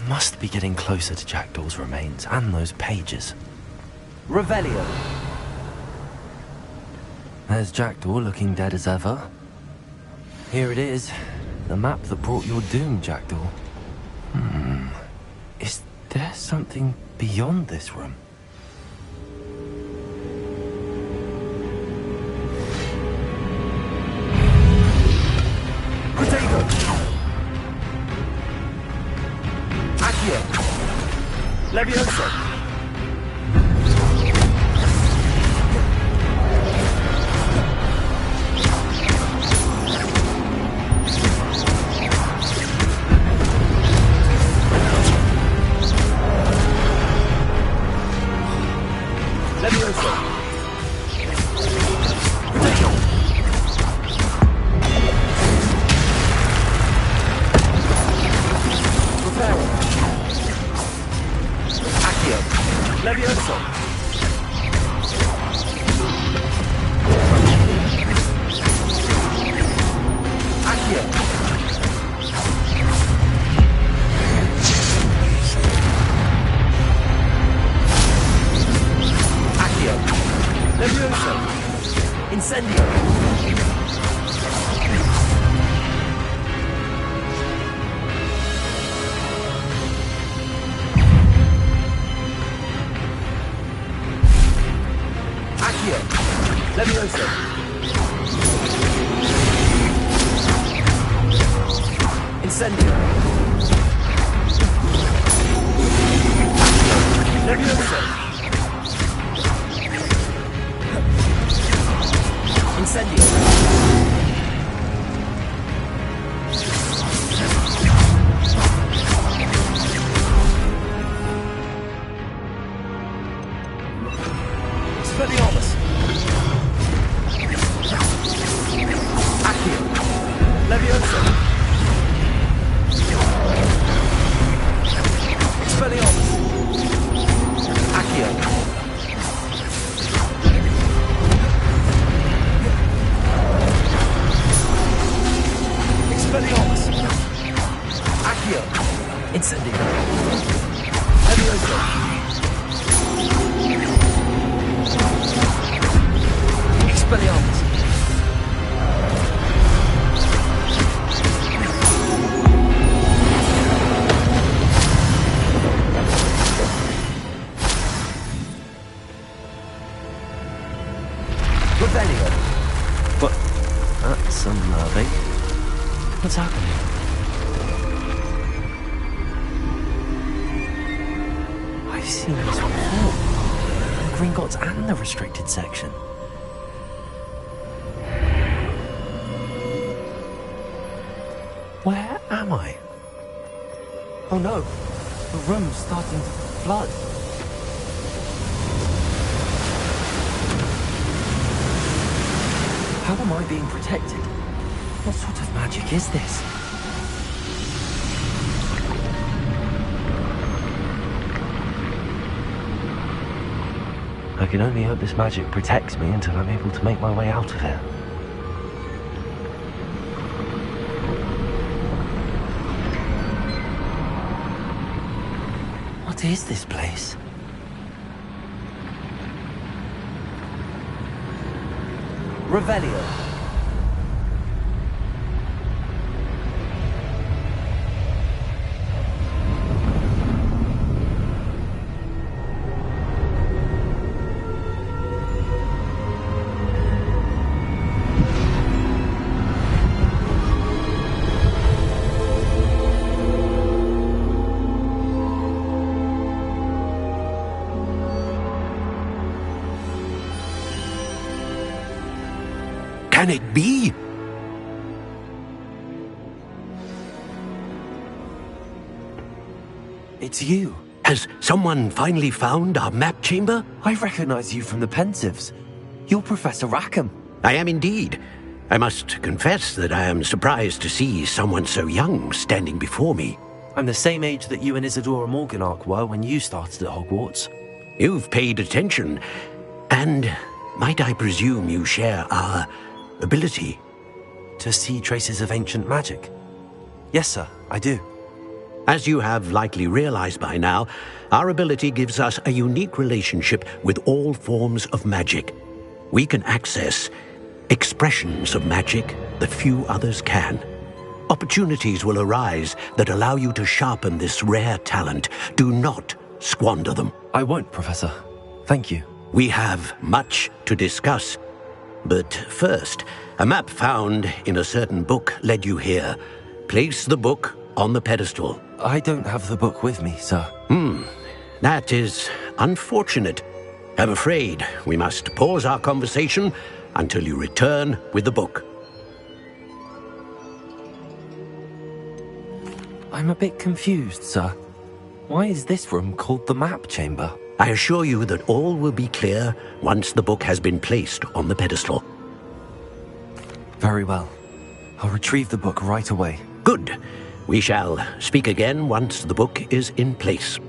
Must be getting closer to Jackdaw's remains and those pages. Revelio! There's Jackdaw looking dead as ever. Here it is. The map that brought your doom, Jackdaw. Is there something beyond this room? Levioso! What? That's unnerving. What's happening? I've seen this before. The Gringotts and the restricted section. Where am I? Oh no, the room's starting to flood. How am I being protected? What sort of magic is this? I can only hope this magic protects me until I'm able to make my way out of here. What is this place? Revelio. can it be? It's you. Has someone finally found our map chamber? I recognize you from the Pensives. You're Professor Rackham. I am indeed. I must confess that I am surprised to see someone so young standing before me. I'm the same age that you and Isadora Morganach were when you started at Hogwarts. You've paid attention, and might I presume you share our ability? To see traces of ancient magic? Yes, sir, I do. As you have likely realized by now, our ability gives us a unique relationship with all forms of magic. We can access expressions of magic that few others can. Opportunities will arise that allow you to sharpen this rare talent. Do not squander them. I won't, Professor. Thank you. We have much to discuss. But first, a map found in a certain book led you here. Place the book on the pedestal. I don't have the book with me, sir. That is unfortunate. I'm afraid we must pause our conversation until you return with the book. I'm a bit confused, sir. Why is this room called the map chamber? I assure you that all will be clear once the book has been placed on the pedestal. Very well. I'll retrieve the book right away. Good. We shall speak again once the book is in place.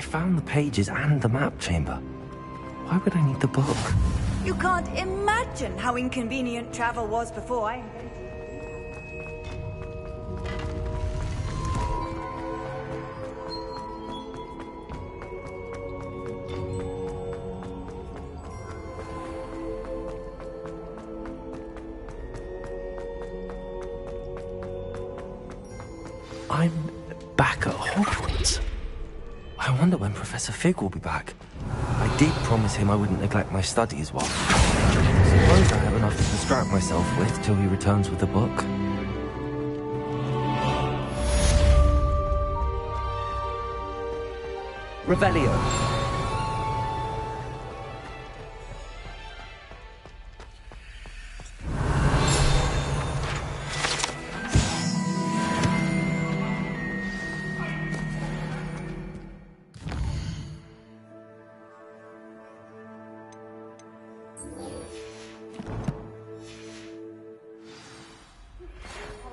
I found the pages and the map chamber. Why would I need the book? You can't imagine how inconvenient travel was before I invented it. I'm back at Hogwarts. I wonder when Professor Fig will be back. I did promise him I wouldn't neglect my studies while... Suppose I have enough to distract myself with till he returns with the book. Revelio.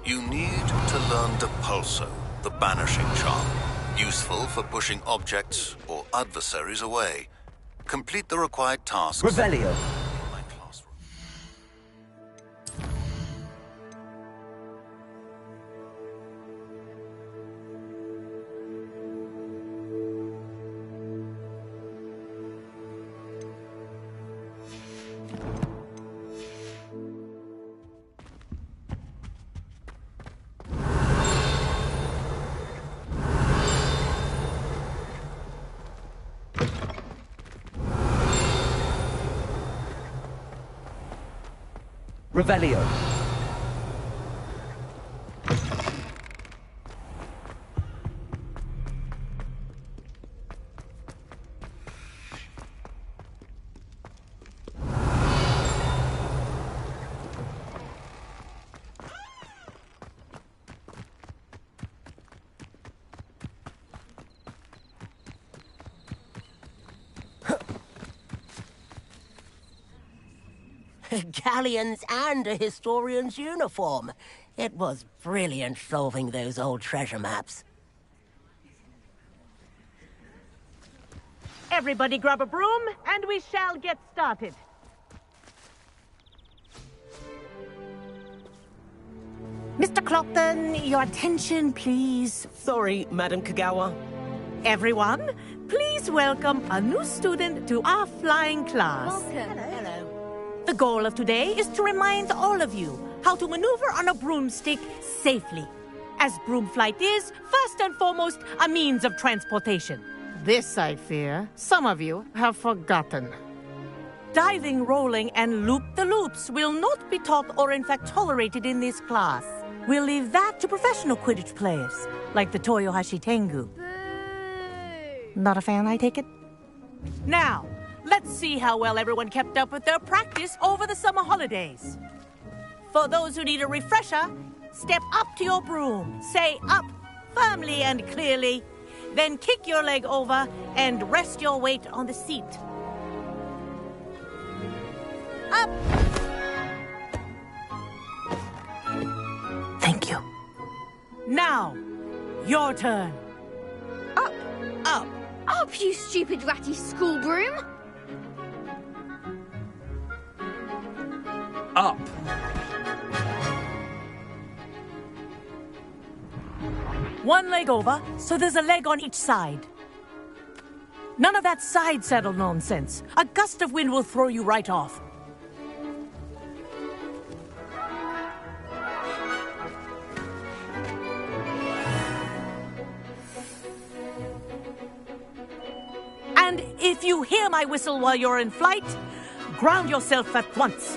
You need to learn Depulso, the banishing charm, useful for pushing objects or adversaries away. Complete the required tasks. Revelio. Revelio. Galleons and a historian's uniform. It was brilliant solving those old treasure maps. Everybody grab a broom, and we shall get started. Mr. Clopton, your attention, please. Sorry, Madam Kagawa. Everyone, please welcome a new student to our flying class. Welcome. Hello. The goal of today is to remind all of you how to maneuver on a broomstick safely, as broom flight is, first and foremost, a means of transportation. This, I fear, some of you have forgotten. Diving, rolling, and loop-the-loops will not be taught or in fact tolerated in this class. We'll leave that to professional Quidditch players, like the Toyohashi Tengu. Not a fan, I take it? Now, let's see how well everyone kept up with their practice over the summer holidays. For those who need a refresher, step up to your broom, say up firmly and clearly, then kick your leg over and rest your weight on the seat. Up! Thank you. Now, your turn. Up! Up! Up, you stupid ratty school broom! Up. One leg over, so there's a leg on each side. None of that side saddle nonsense. A gust of wind will throw you right off. And if you hear my whistle while you're in flight, ground yourself at once.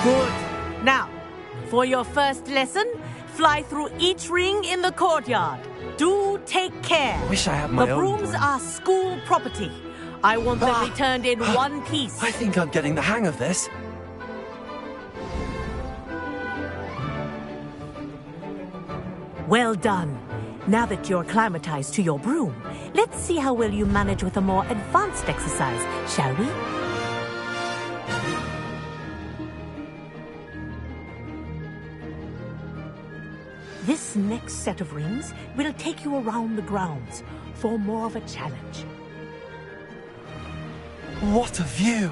Good. Now, for your first lesson, fly through each ring in the courtyard. Do take care. Wish I had my The own brooms broom. are school property. I want them returned in one piece. I think I'm getting the hang of this. Well done. Now that you're acclimatized to your broom, let's see how well you manage with a more advanced exercise, shall we? This This next set of rings will take you around the grounds for more of a challenge. What a view!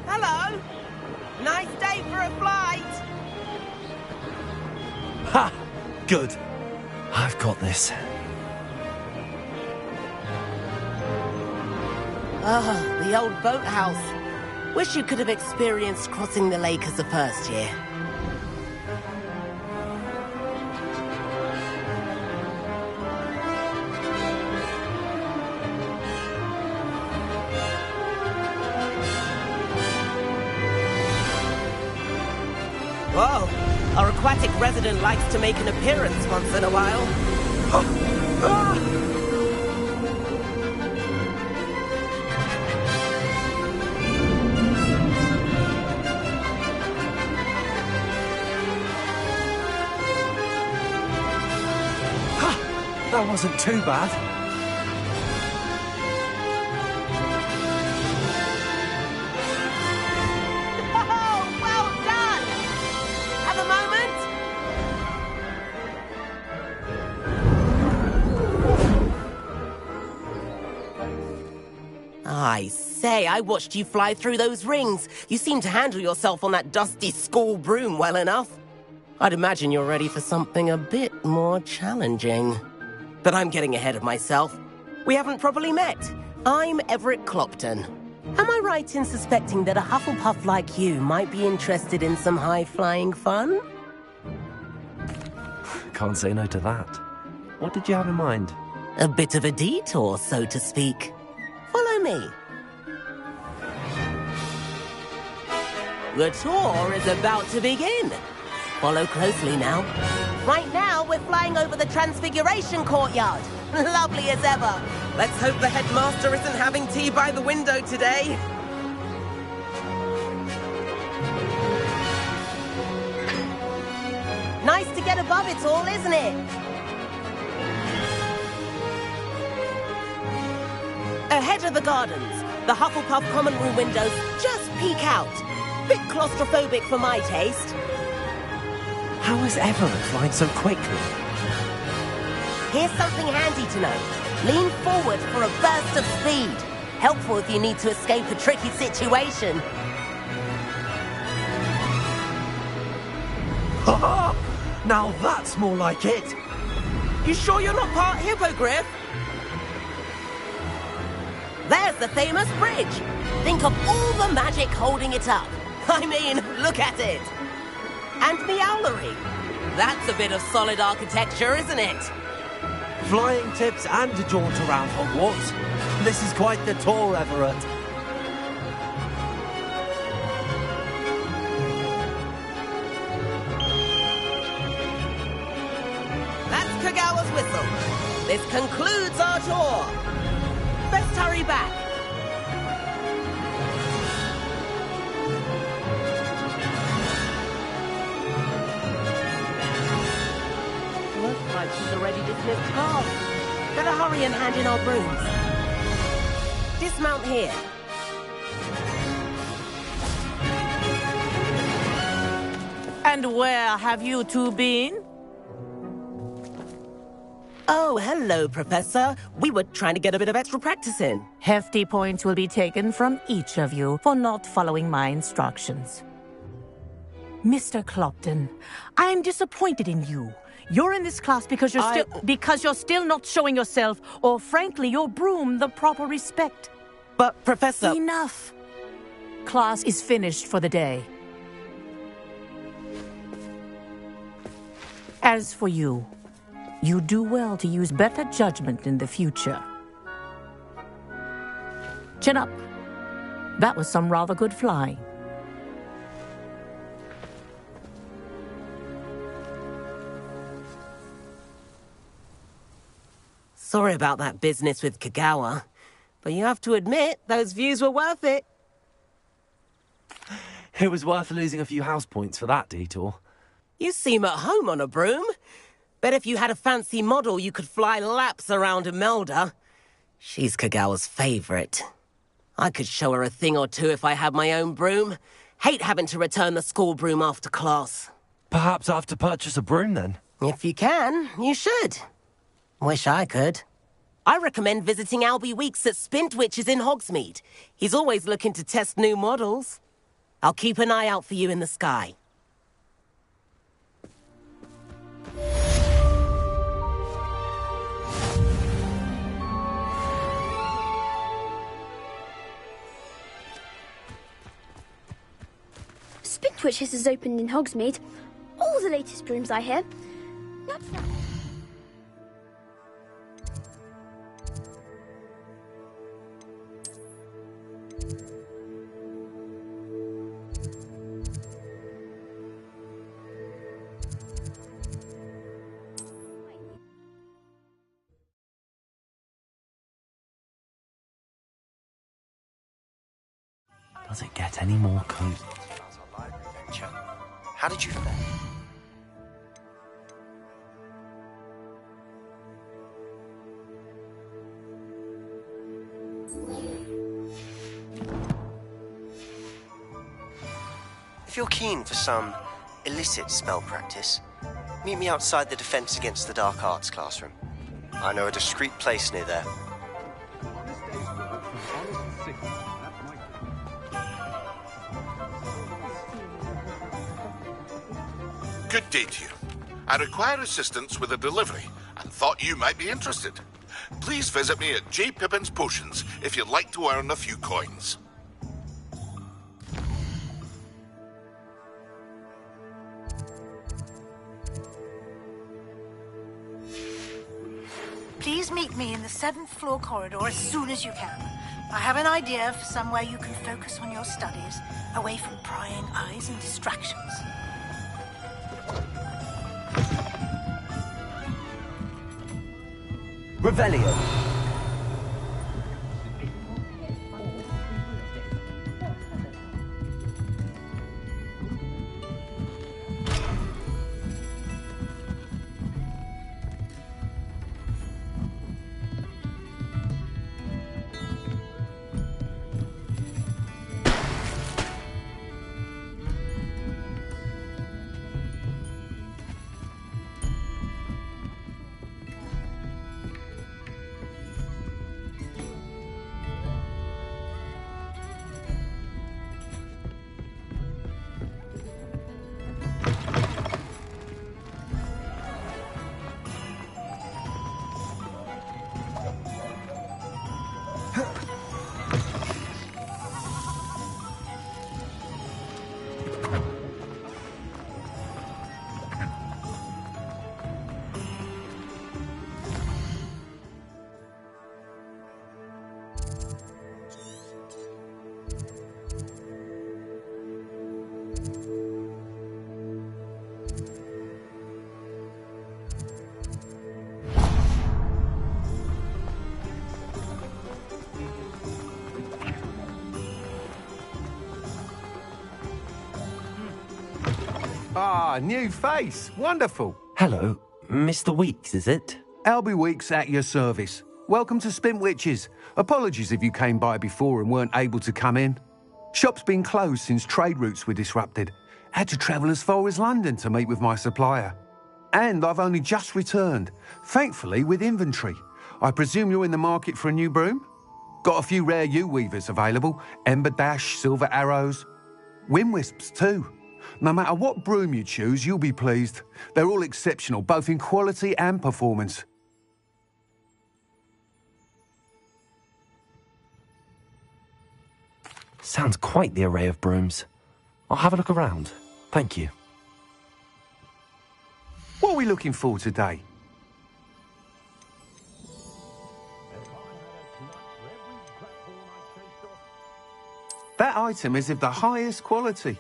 Hello! Nice day for a flight! Ha! Good. I've got this. Ah, the old boathouse. Wish you could have experienced crossing the lake as a first year. Whoa! Our aquatic resident likes to make an appearance once in a while. That wasn't too bad. Oh, well done! Have a moment? I say, I watched you fly through those rings. You seem to handle yourself on that dusty school broom well enough. I'd imagine you're ready for something a bit more challenging. But I'm getting ahead of myself. We haven't properly met. I'm Everett Clopton. Am I right in suspecting that a Hufflepuff like you might be interested in some high-flying fun? Can't say no to that. What did you have in mind? A bit of a detour, so to speak. Follow me. The tour is about to begin. Follow closely now. Right now, we're flying over the Transfiguration Courtyard. Lovely as ever. Let's hope the headmaster isn't having tea by the window today. Nice to get above it all, isn't it? Ahead of the gardens, the Hufflepuff common room windows just peek out. Bit claustrophobic for my taste. How is Everett flying so quickly? Here's something handy to know. Lean forward for a burst of speed. Helpful if you need to escape a tricky situation. Now that's more like it. You sure you're not part hippogriff? There's the famous bridge. Think of all the magic holding it up. I mean, look at it. And Meowlery. That's a bit of solid architecture, isn't it? Flying tips and a jaunt around Hogwarts. This is quite the tour, Everett. That's Kagawa's whistle. This concludes our tour. Best hurry back. Looks like she's already dismissed cars. Better hurry and hand in our brooms. Dismount here. And where have you two been? Oh, hello, Professor. We were trying to get a bit of extra practice in. Hefty points will be taken from each of you for not following my instructions. Mr. Clopton, I'm disappointed in you. You're in this class because you're still not showing yourself, or frankly, your broom the proper respect. But, Professor... Enough. Class is finished for the day. As for you, you do well to use better judgment in the future. Chin up. That was some rather good flying. Sorry about that business with Kagawa, but you have to admit, those views were worth it. It was worth losing a few house points for that detour. You seem at home on a broom. Bet if you had a fancy model, you could fly laps around Imelda. She's Kagawa's favorite. I could show her a thing or two if I had my own broom. Hate having to return the school broom after class. Perhaps I have to purchase a broom then? If you can, you should. Wish I could. I recommend visiting Albie Weeks at Spintwitches in Hogsmeade. He's always looking to test new models. I'll keep an eye out for you in the sky. Spintwitches is opened in Hogsmeade. All the latest brooms, I hear. Does it get any more cozy? How did you fare? If you're keen for some illicit spell practice, meet me outside the Defense Against the Dark Arts classroom. I know a discreet place near there. Good day to you. I require assistance with a delivery and thought you might be interested. Please visit me at J. Pippin's Potions if you'd like to earn a few coins. Please meet me in the 7th floor corridor as soon as you can. I have an idea for somewhere you can focus on your studies, away from prying eyes and distractions. Revelio. Ah, new face. Wonderful. Hello, Mr. Weeks, is it? Albie Weeks at your service. Welcome to Spintwitches. Apologies if you came by before and weren't able to come in. Shop's been closed since trade routes were disrupted. Had to travel as far as London to meet with my supplier. And I've only just returned, thankfully with inventory. I presume you're in the market for a new broom? Got a few rare yew-weavers available. Ember Dash, Silver Arrows. Wind Wisps too. No matter what broom you choose, you'll be pleased. They're all exceptional, both in quality and performance. Sounds quite the array of brooms. I'll have a look around. Thank you. What are we looking for today? That item is of the highest quality.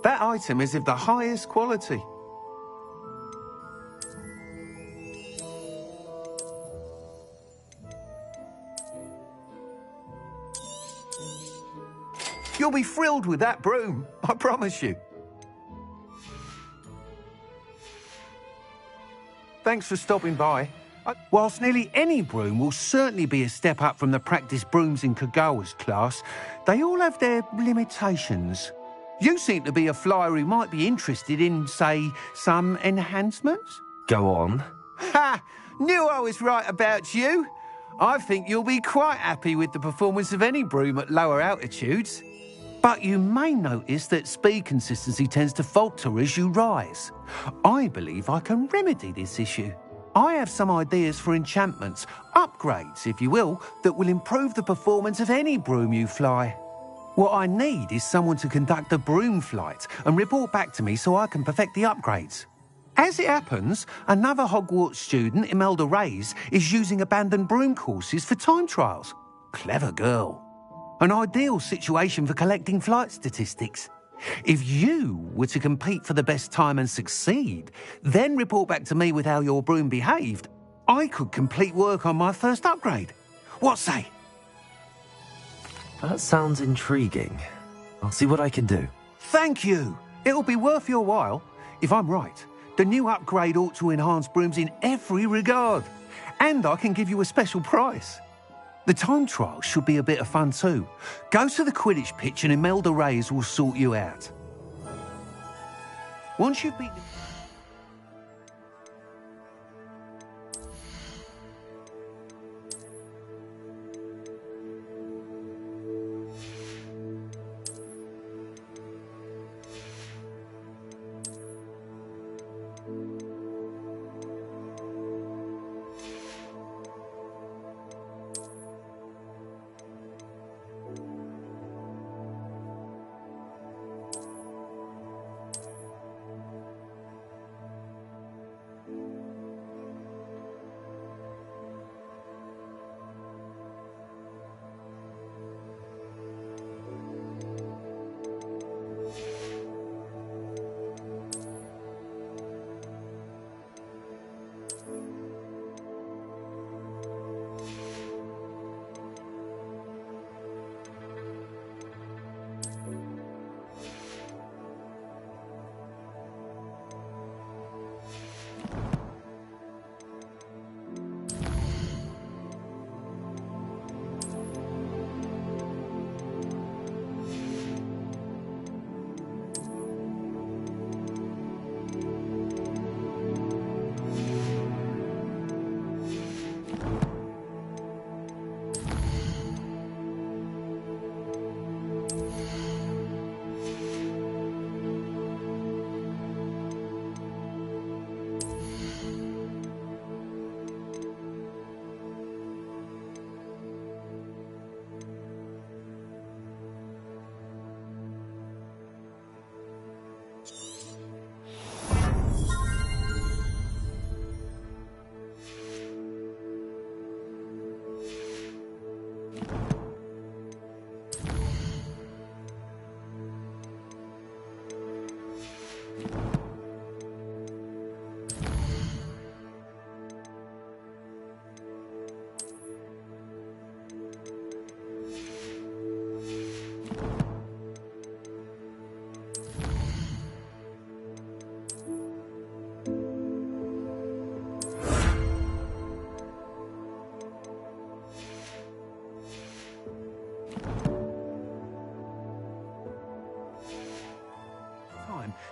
That item is of the highest quality. You'll be thrilled with that broom, I promise you. Thanks for stopping by. Whilst nearly any broom will certainly be a step up from the practice brooms in Kagawa's class, they all have their limitations. You seem to be a flyer who might be interested in, say, some enhancements? Go on. Ha! Knew I was right about you. I think you'll be quite happy with the performance of any broom at lower altitudes. But you may notice that speed consistency tends to falter as you rise. I believe I can remedy this issue. I have some ideas for enchantments, upgrades, if you will, that will improve the performance of any broom you fly. What I need is someone to conduct a broom flight and report back to me so I can perfect the upgrades. As it happens, another Hogwarts student, Imelda Reyes, is using abandoned broom courses for time trials. Clever girl. An ideal situation for collecting flight statistics. If you were to compete for the best time and succeed, then report back to me with how your broom behaved, I could complete work on my first upgrade. What say? That sounds intriguing. I'll see what I can do. Thank you. It'll be worth your while. If I'm right, the new upgrade ought to enhance brooms in every regard. And I can give you a special price. The time trial should be a bit of fun too. Go to the Quidditch pitch and Imelda Reyes will sort you out. Once you've beaten...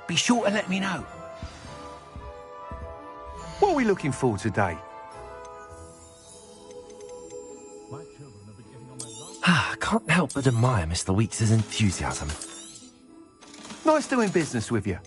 Be sure to let me know. What are we looking for today? I can't help but admire Mr. Weeks' enthusiasm. Nice doing business with you.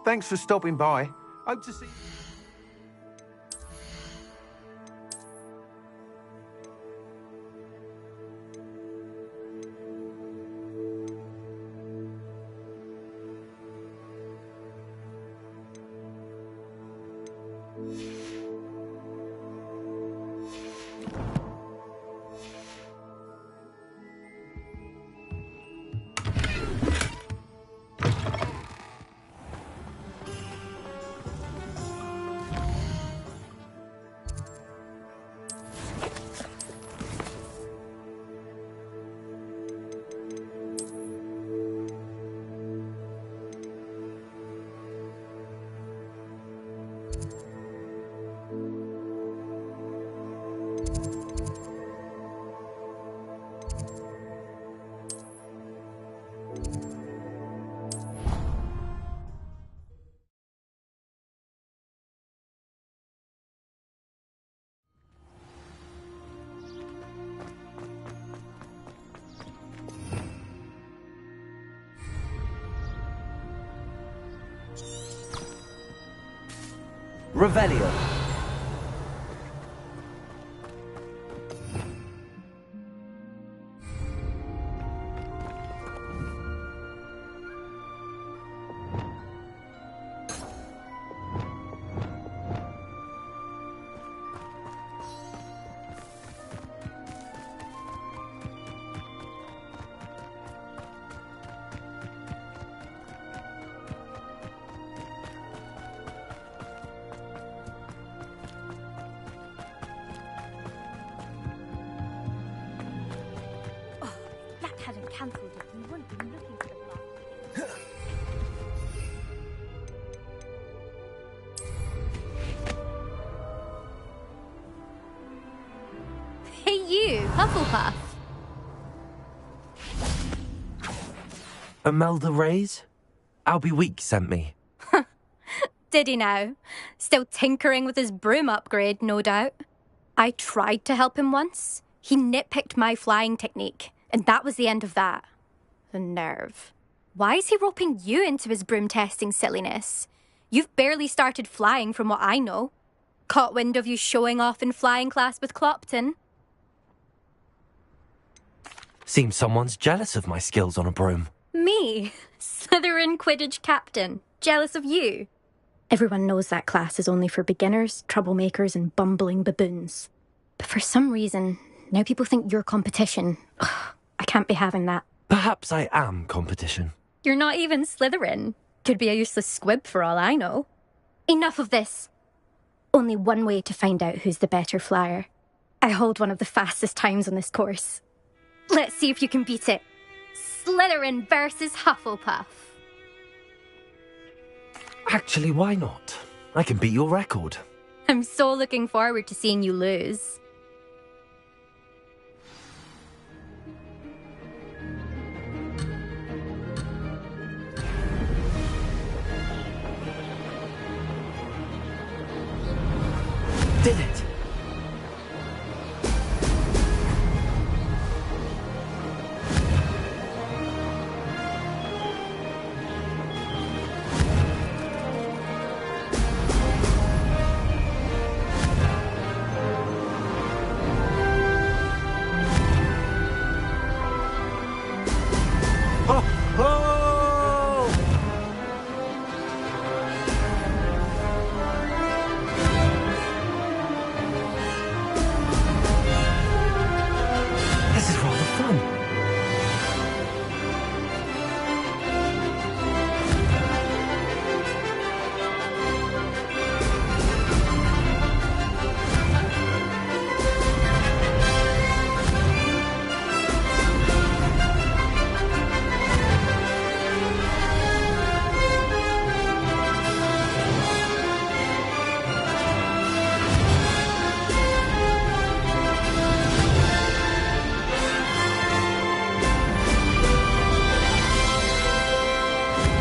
Thanks for stopping by. Hope to see you. Revelio. Black hadn't cancelled it. We wouldn't be looking for the block. Hey you, Hufflepuff. Imelda Reyes? Albie Week sent me. Did he now? Still tinkering with his broom upgrade, no doubt. I tried to help him once. He nitpicked my flying technique, and that was the end of that. The nerve. Why is he roping you into his broom testing silliness? You've barely started flying from what I know. Caught wind of you showing off in flying class with Clopton. Seems someone's jealous of my skills on a broom. Me? Slytherin Quidditch captain. Jealous of you? Everyone knows that class is only for beginners, troublemakers, and bumbling baboons. But for some reason, now people think you're competition. Ugh, I can't be having that. Perhaps I am competition. You're not even Slytherin. Could be a useless squib for all I know. Enough of this. Only one way to find out who's the better flyer. I hold one of the fastest times on this course. Let's see if you can beat it. Slytherin versus Hufflepuff. Actually, why not? I can beat your record. I'm so looking forward to seeing you lose. Did it! This is rather fun.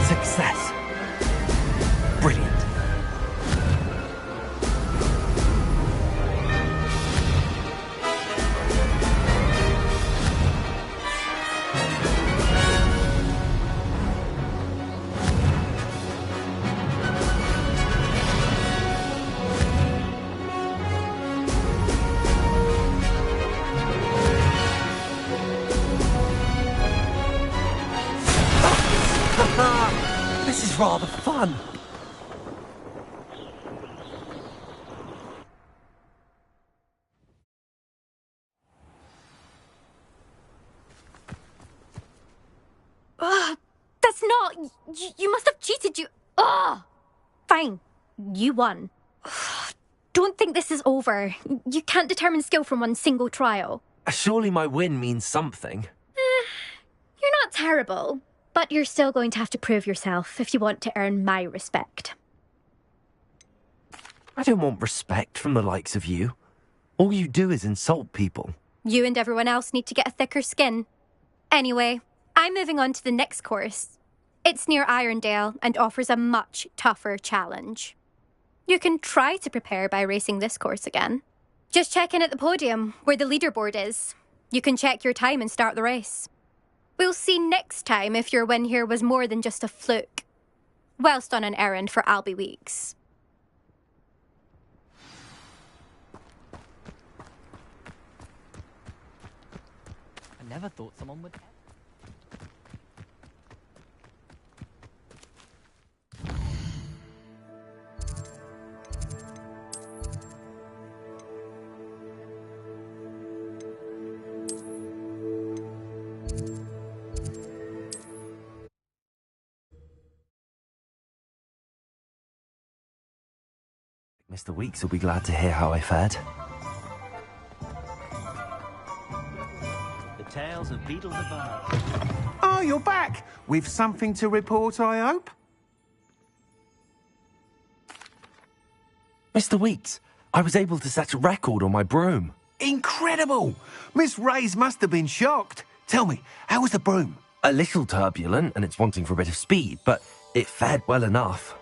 Success. Brilliant. This is rather fun. That's not... You must have cheated, you... Fine. You won. Don't think this is over. You can't determine skill from one single trial. Surely my win means something. You're not terrible, but you're still going to have to prove yourself if you want to earn my respect. I don't want respect from the likes of you. All you do is insult people. You and everyone else need to get a thicker skin. Anyway, I'm moving on to the next course. It's near Irondale and offers a much tougher challenge. You can try to prepare by racing this course again. Just check in at the podium, where the leaderboard is. You can check your time and start the race. We'll see next time if your win here was more than just a fluke. Whilst on an errand for Albie Weeks. I never thought someone would... Mr. Weeks will be glad to hear how I fared. The tales of Beetle the Bard. Oh, you're back! With something to report, I hope? Mr. Weeks, I was able to set a record on my broom. Incredible! Miss Reyes must have been shocked. Tell me, how was the broom? A little turbulent, and it's wanting for a bit of speed, but it fared well enough.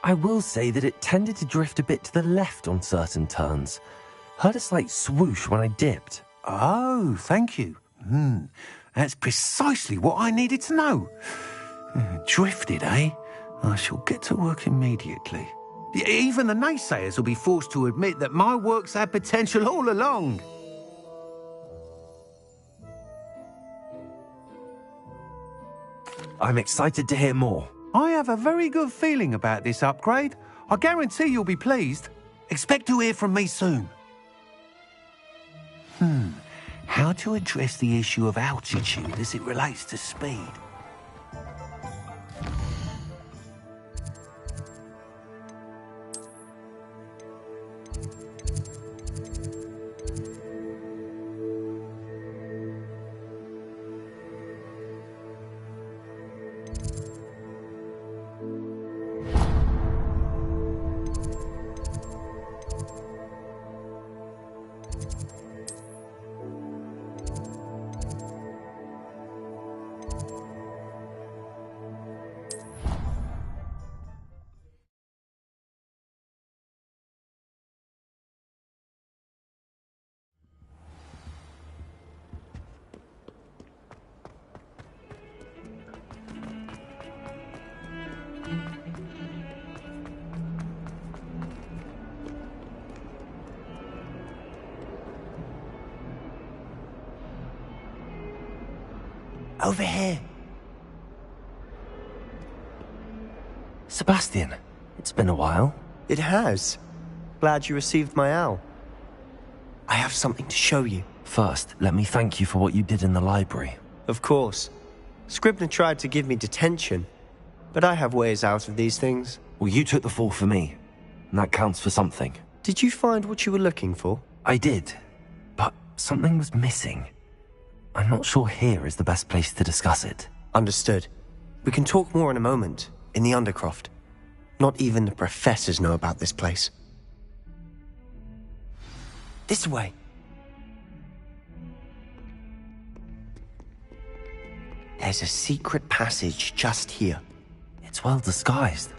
I will say that it tended to drift a bit to the left on certain turns. Heard a slight swoosh when I dipped. Oh, thank you. That's precisely what I needed to know. Drifted, eh? I shall get to work immediately. Even the naysayers will be forced to admit that my work's had potential all along. I'm excited to hear more. I have a very good feeling about this upgrade. I guarantee you'll be pleased. Expect to hear from me soon. How to address the issue of altitude as it relates to speed? Over here. Sebastian, it's been a while. It has. Glad you received my owl. I have something to show you. First, let me thank you for what you did in the library. Of course. Scribner tried to give me detention, but I have ways out of these things. Well, you took the fall for me, and that counts for something. Did you find what you were looking for? I did, but something was missing. I'm not sure here is the best place to discuss it. Understood. We can talk more in a moment, in the Undercroft. Not even the professors know about this place. This way. There's a secret passage just here. It's well disguised.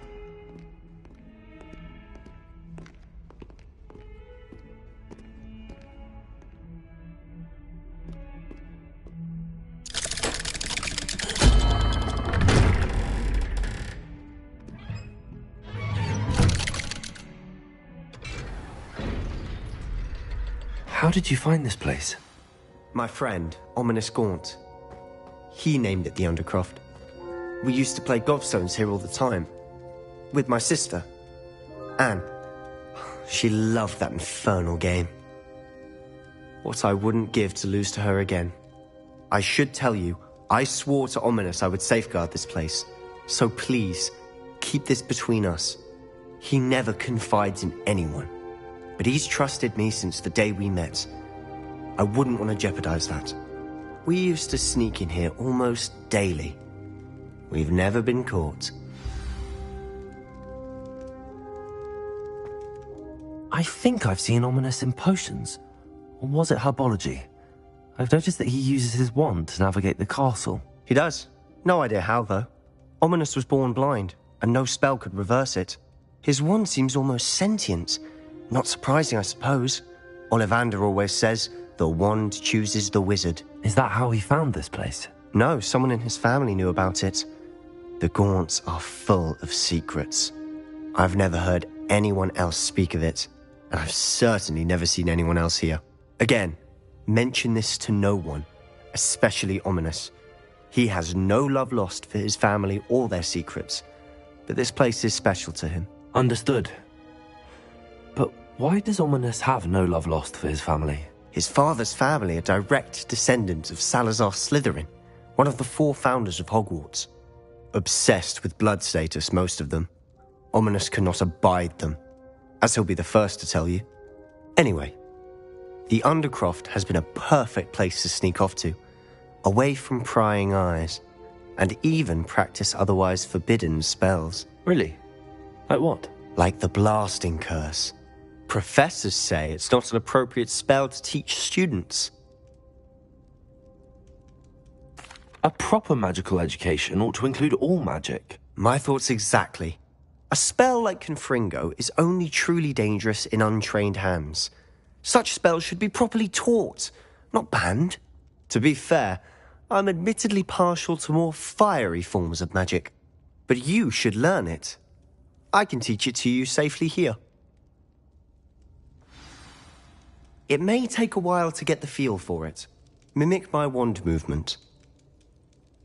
How did you find this place? My friend, Ominous Gaunt. He named it the Undercroft. We used to play gobstones here all the time. With my sister, Anne. She loved that infernal game. What I wouldn't give to lose to her again. I should tell you, I swore to Ominous I would safeguard this place. So please, keep this between us. He never confides in anyone. But he's trusted me since the day we met. I wouldn't want to jeopardize that. We used to sneak in here almost daily. We've never been caught. I think I've seen Ominous in potions. Or was it herbology? I've noticed that he uses his wand to navigate the castle. He does. No idea how, though. Ominous was born blind, and no spell could reverse it. His wand seems almost sentient. Not surprising, I suppose. Ollivander always says, the wand chooses the wizard. Is that how he found this place? No, someone in his family knew about it. The Gaunts are full of secrets. I've never heard anyone else speak of it, and I've certainly never seen anyone else here. Again, mention this to no one, especially ominous. He has no love lost for his family or their secrets, but this place is special to him. Understood. But why does Ominous have no love lost for his family? His father's family are direct descendants of Salazar Slytherin, one of the 4 founders of Hogwarts. Obsessed with blood status, most of them. Ominous cannot abide them, as he'll be the first to tell you. Anyway, the Undercroft has been a perfect place to sneak off to, away from prying eyes, and even practice otherwise forbidden spells. Really? Like what? Like the blasting curse. Professors say it's not an appropriate spell to teach students. A proper magical education ought to include all magic. My thoughts exactly. A spell like Confringo is only truly dangerous in untrained hands. Such spells should be properly taught, not banned. To be fair, I'm admittedly partial to more fiery forms of magic. But you should learn it. I can teach it to you safely here. It may take a while to get the feel for it. Mimic my wand movement.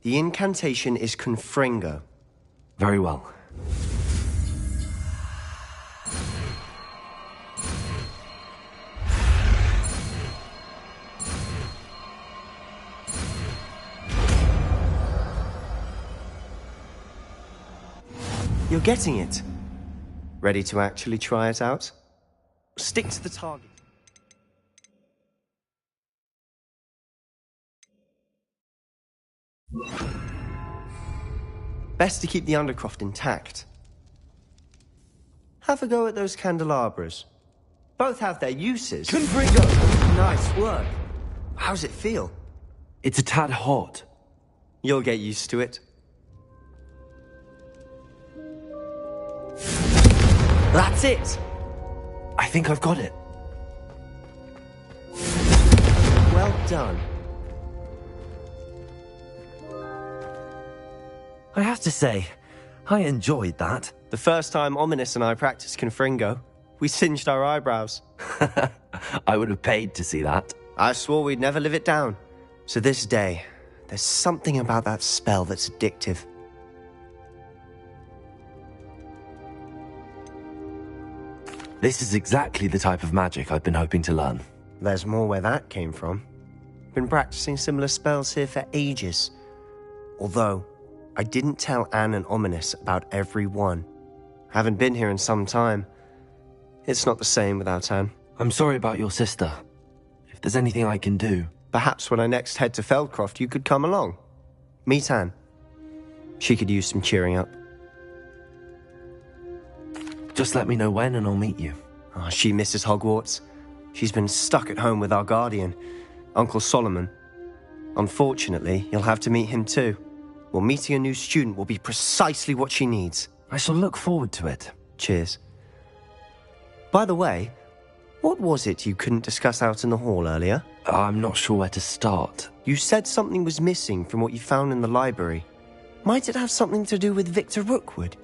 The incantation is Confringo. Very well. You're getting it. Ready to actually try it out? Stick to the target. Best to keep the Undercroft intact. Have a go at those candelabras. Both have their uses. Confringo! Nice work. How's it feel? It's a tad hot. You'll get used to it. That's it! I think I've got it. Well done. I have to say, I enjoyed that. The first time Ominous and I practiced Confringo, we singed our eyebrows. I would have paid to see that. I swore we'd never live it down. To this day, there's something about that spell that's addictive. This is exactly the type of magic I've been hoping to learn. There's more where that came from. Been practicing similar spells here for ages. Although, I didn't tell Anne and Ominous about every one. Haven't been here in some time. It's not the same without Anne. I'm sorry about your sister. If there's anything I can do... Perhaps when I next head to Feldcroft, you could come along. Meet Anne. She could use some cheering up. Just let me know when and I'll meet you. Oh, she misses Hogwarts. She's been stuck at home with our guardian, Uncle Solomon. Unfortunately, you'll have to meet him too. Well, meeting a new student will be precisely what she needs. I shall look forward to it. Cheers. By the way, what was it you couldn't discuss out in the hall earlier? I'm not sure where to start. You said something was missing from what you found in the library. Might it have something to do with Victor Rookwood?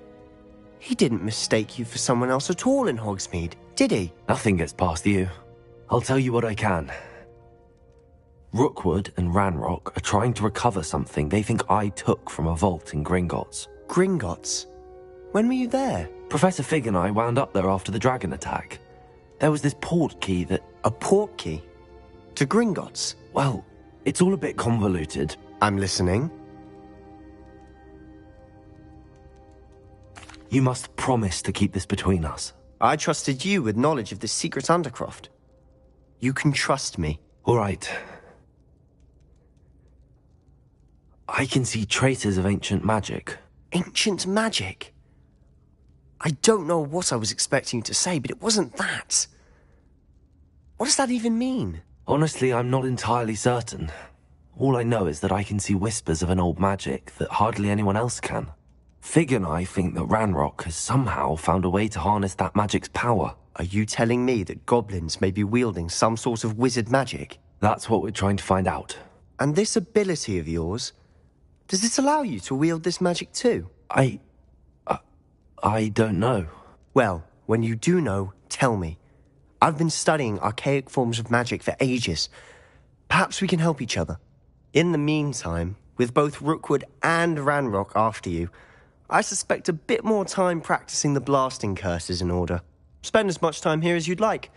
He didn't mistake you for someone else at all in Hogsmeade, did he? Nothing gets past you. I'll tell you what I can. Rookwood and Ranrock are trying to recover something they think I took from a vault in Gringotts. Gringotts? When were you there? Professor Fig and I wound up there after the dragon attack. There was this port key that... A port key? To Gringotts? Well, it's all a bit convoluted. I'm listening. You must promise to keep this between us. I trusted you with knowledge of the secret Undercroft. You can trust me. All right. I can see traces of ancient magic. Ancient magic? I don't know what I was expecting you to say, but it wasn't that. What does that even mean? Honestly, I'm not entirely certain. All I know is that I can see whispers of an old magic that hardly anyone else can. Fig and I think that Ranrock has somehow found a way to harness that magic's power. Are you telling me that goblins may be wielding some sort of wizard magic? That's what we're trying to find out. And this ability of yours, does it allow you to wield this magic too? I don't know. Well, when you do know, tell me. I've been studying archaic forms of magic for ages. Perhaps we can help each other. In the meantime, with both Rookwood and Ranrock after you, I suspect a bit more time practicing the blasting curse is in order. Spend as much time here as you'd like.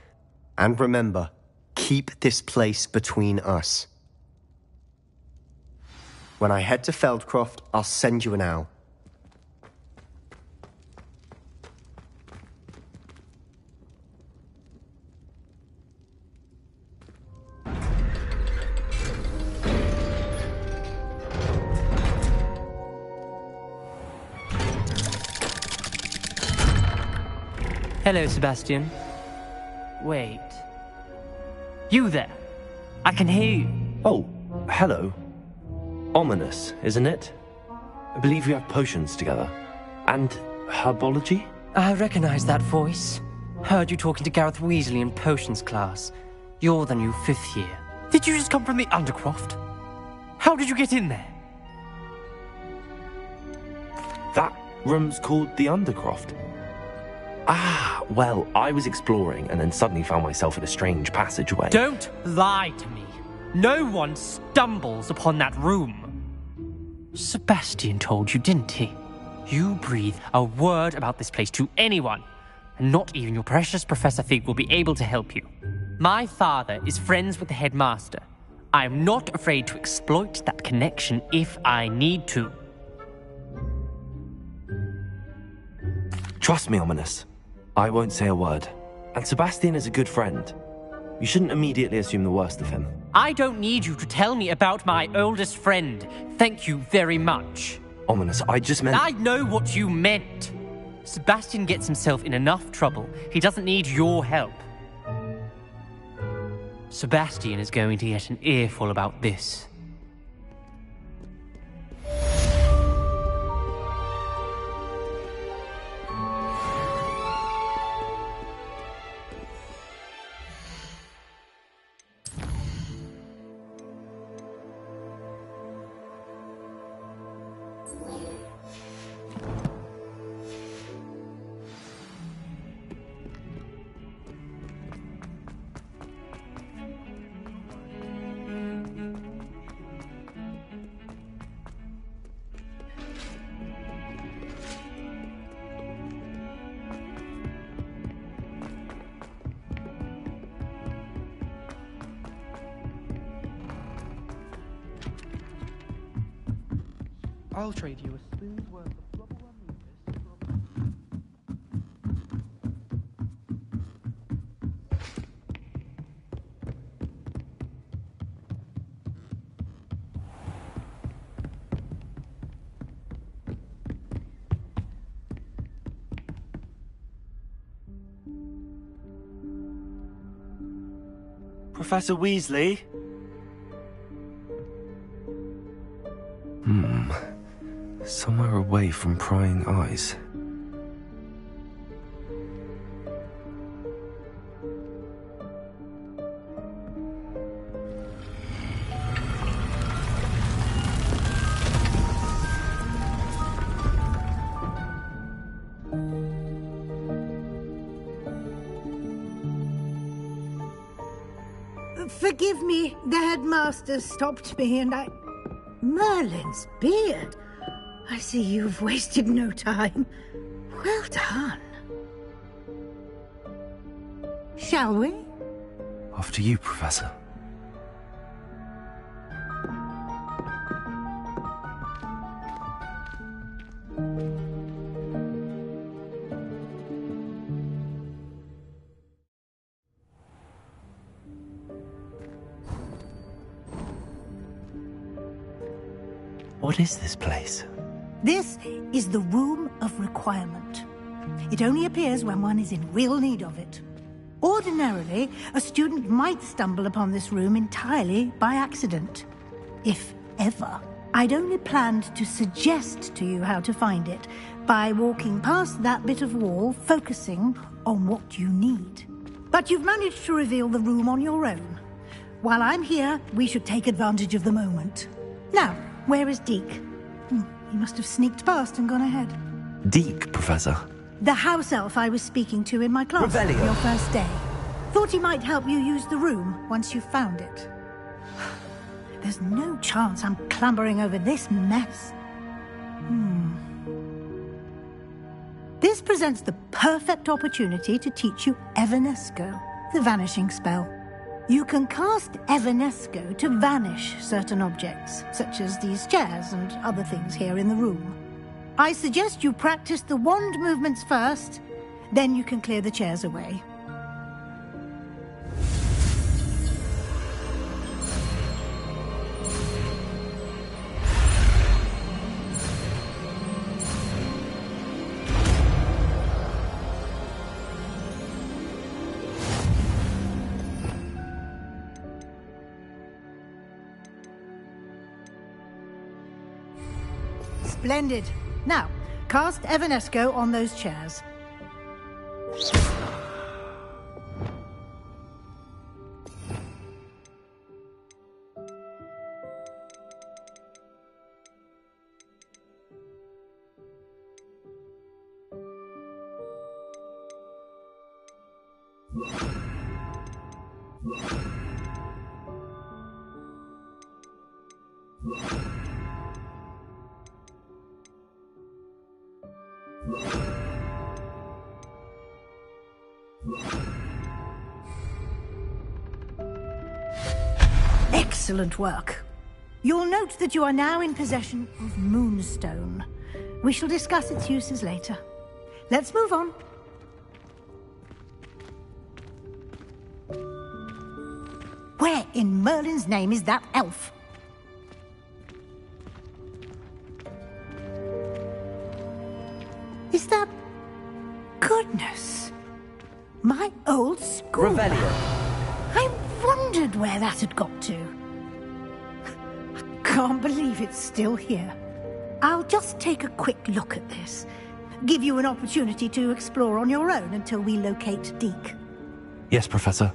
And remember, keep this place between us. When I head to Feldcroft, I'll send you an owl. Hello, Sebastian. Wait. You there? I can hear you. Oh, hello. Ominous, isn't it? I believe we have potions together. And herbology? I recognize that voice. Heard you talking to Gareth Weasley in potions class. You're the new 5th year. Did you just come from the Undercroft? How did you get in there? That room's called the Undercroft. Ah, well, I was exploring and then suddenly found myself in a strange passageway. Don't lie to me. No one stumbles upon that room. Sebastian told you, didn't he? You breathe a word about this place to anyone, and not even your precious Professor Fig will be able to help you. My father is friends with the headmaster. I am not afraid to exploit that connection if I need to. Trust me, Ominous. I won't say a word. And Sebastian is a good friend. You shouldn't immediately assume the worst of him. I don't need you to tell me about my oldest friend. Thank you very much. Ominous, I just meant... I know what you meant. Sebastian gets himself in enough trouble. He doesn't need your help. Sebastian is going to get an earful about this. I'll trade you a spoon's worth of flubber Professor Weasley? Somewhere away from prying eyes. Forgive me, the headmaster stopped me and I... Merlin's beard! I see you've wasted no time. Well done. Shall we? After you, Professor. What is this place? This is the Room of Requirement. It only appears when one is in real need of it. Ordinarily, a student might stumble upon this room entirely by accident. If ever. I'd only planned to suggest to you how to find it by walking past that bit of wall, focusing on what you need. But you've managed to reveal the room on your own. While I'm here, we should take advantage of the moment. Now, where is Deke? He must have sneaked past and gone ahead. Deke, Professor. The house elf I was speaking to in my class on your first day. Thought he might help you use the room once you found it. There's no chance I'm clambering over this mess. This presents the perfect opportunity to teach you Evanesco, the vanishing spell. You can cast Evanesco to vanish certain objects, such as these chairs and other things here in the room. I suggest you practice the wand movements first, then you can clear the chairs away. Splendid. Now, cast Evanesco on those chairs. Excellent work. You'll note that you are now in possession of Moonstone. We shall discuss its uses later. Let's move on. Where in Merlin's name is that elf? Is that... Goodness. My old school. Revelio. I wondered where that had got to. I can't believe it's still here. I'll just take a quick look at this. Give you an opportunity to explore on your own until we locate Deke. Yes, Professor.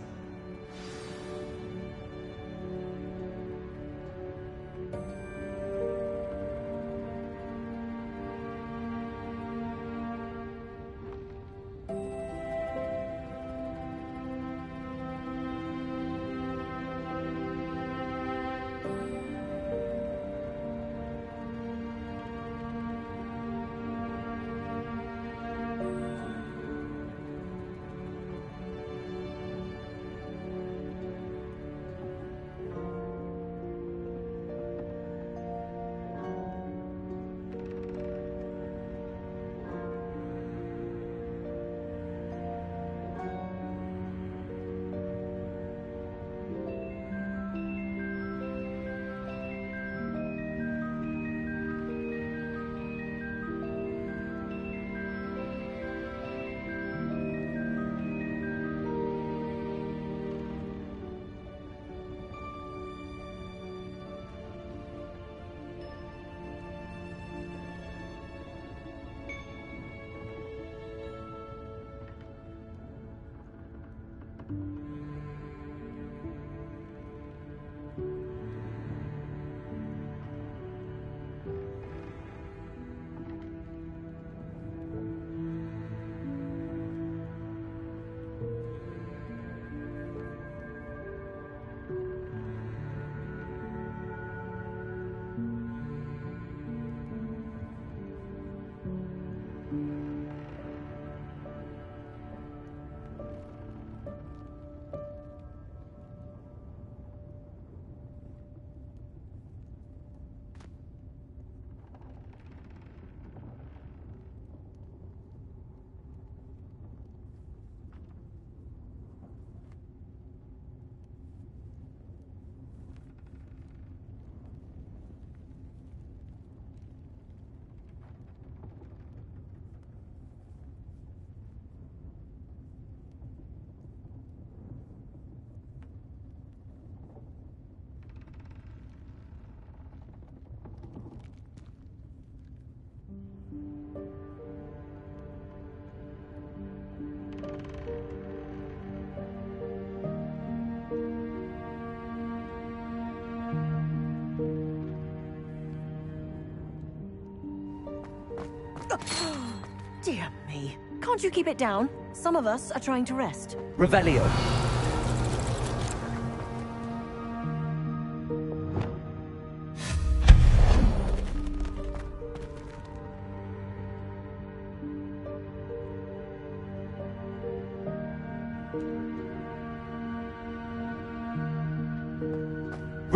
Dear me. Can't you keep it down? Some of us are trying to rest. Revelio.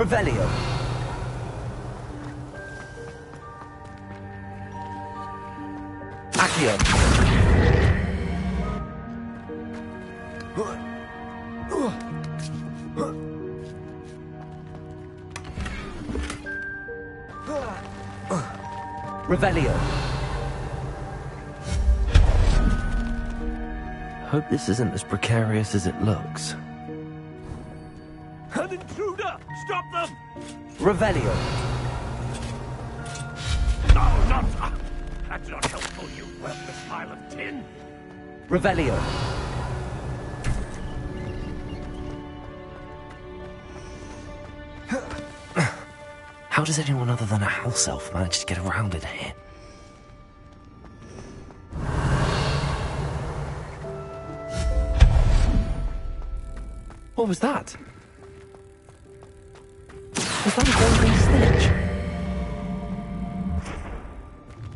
Revelio. Accio. Revelio. Hope this isn't as precarious as it looks. An intruder! Stop them! Revelio. No, not... That's not helpful, you worthless pile of tin! Revelio. How does anyone other than a house elf manage to get around in here? What was that? Was that a golden snitch?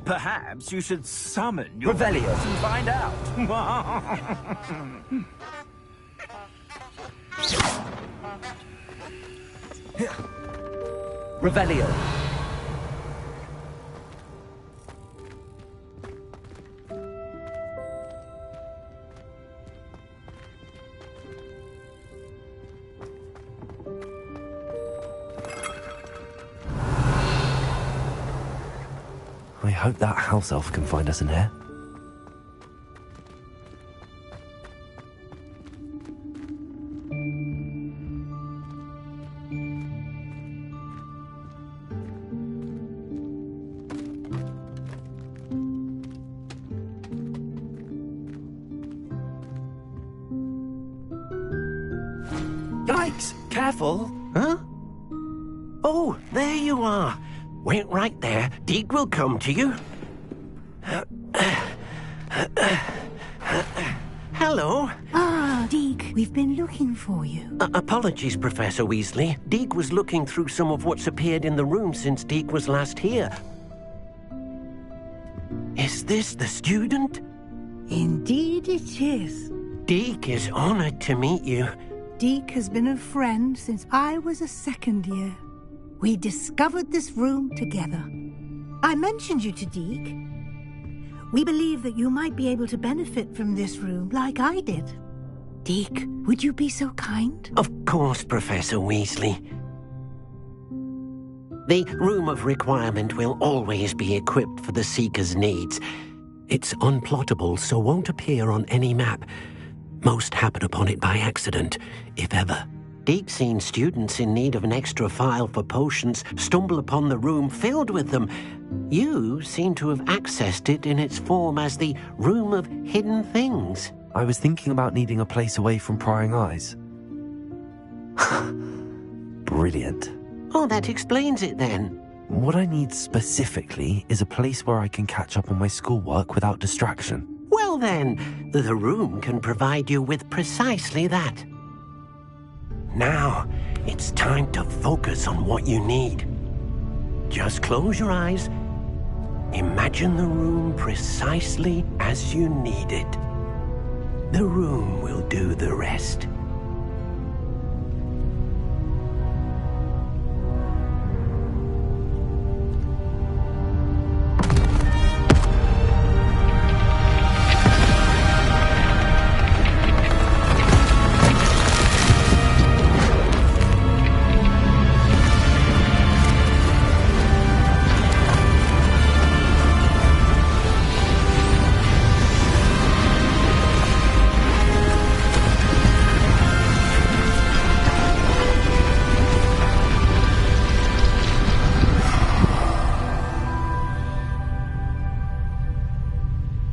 Perhaps you should summon your Revelio. beasts and find out. Revelio. I hope that house elf can find us in here. Yikes! Careful! Huh? Oh, there you are. Wait right there. Deek will come to you. Hello. Ah, Deek, we've been looking for you. Apologies, Professor Weasley. Deek was looking through some of what's appeared in the room since Deek was last here. Is this the student? Indeed it is. Deek is honored to meet you. Deek has been a friend since I was a second year. We discovered this room together. I mentioned you to Deek. We believe that you might be able to benefit from this room like I did. Deek, would you be so kind? Of course, Professor Weasley. The Room of Requirement will always be equipped for the Seeker's needs. It's unplottable, so won't appear on any map. Most happen upon it by accident, if ever. Deek's seen students in need of an extra file for potions stumble upon the room filled with them. You seem to have accessed it in its form as the Room of Hidden Things. I was thinking about needing a place away from prying eyes. Brilliant. Oh, that explains it then. What I need specifically is a place where I can catch up on my schoolwork without distraction. Well then, the room can provide you with precisely that. Now, it's time to focus on what you need. Just close your eyes. Imagine the room precisely as you need it. The room will do the rest.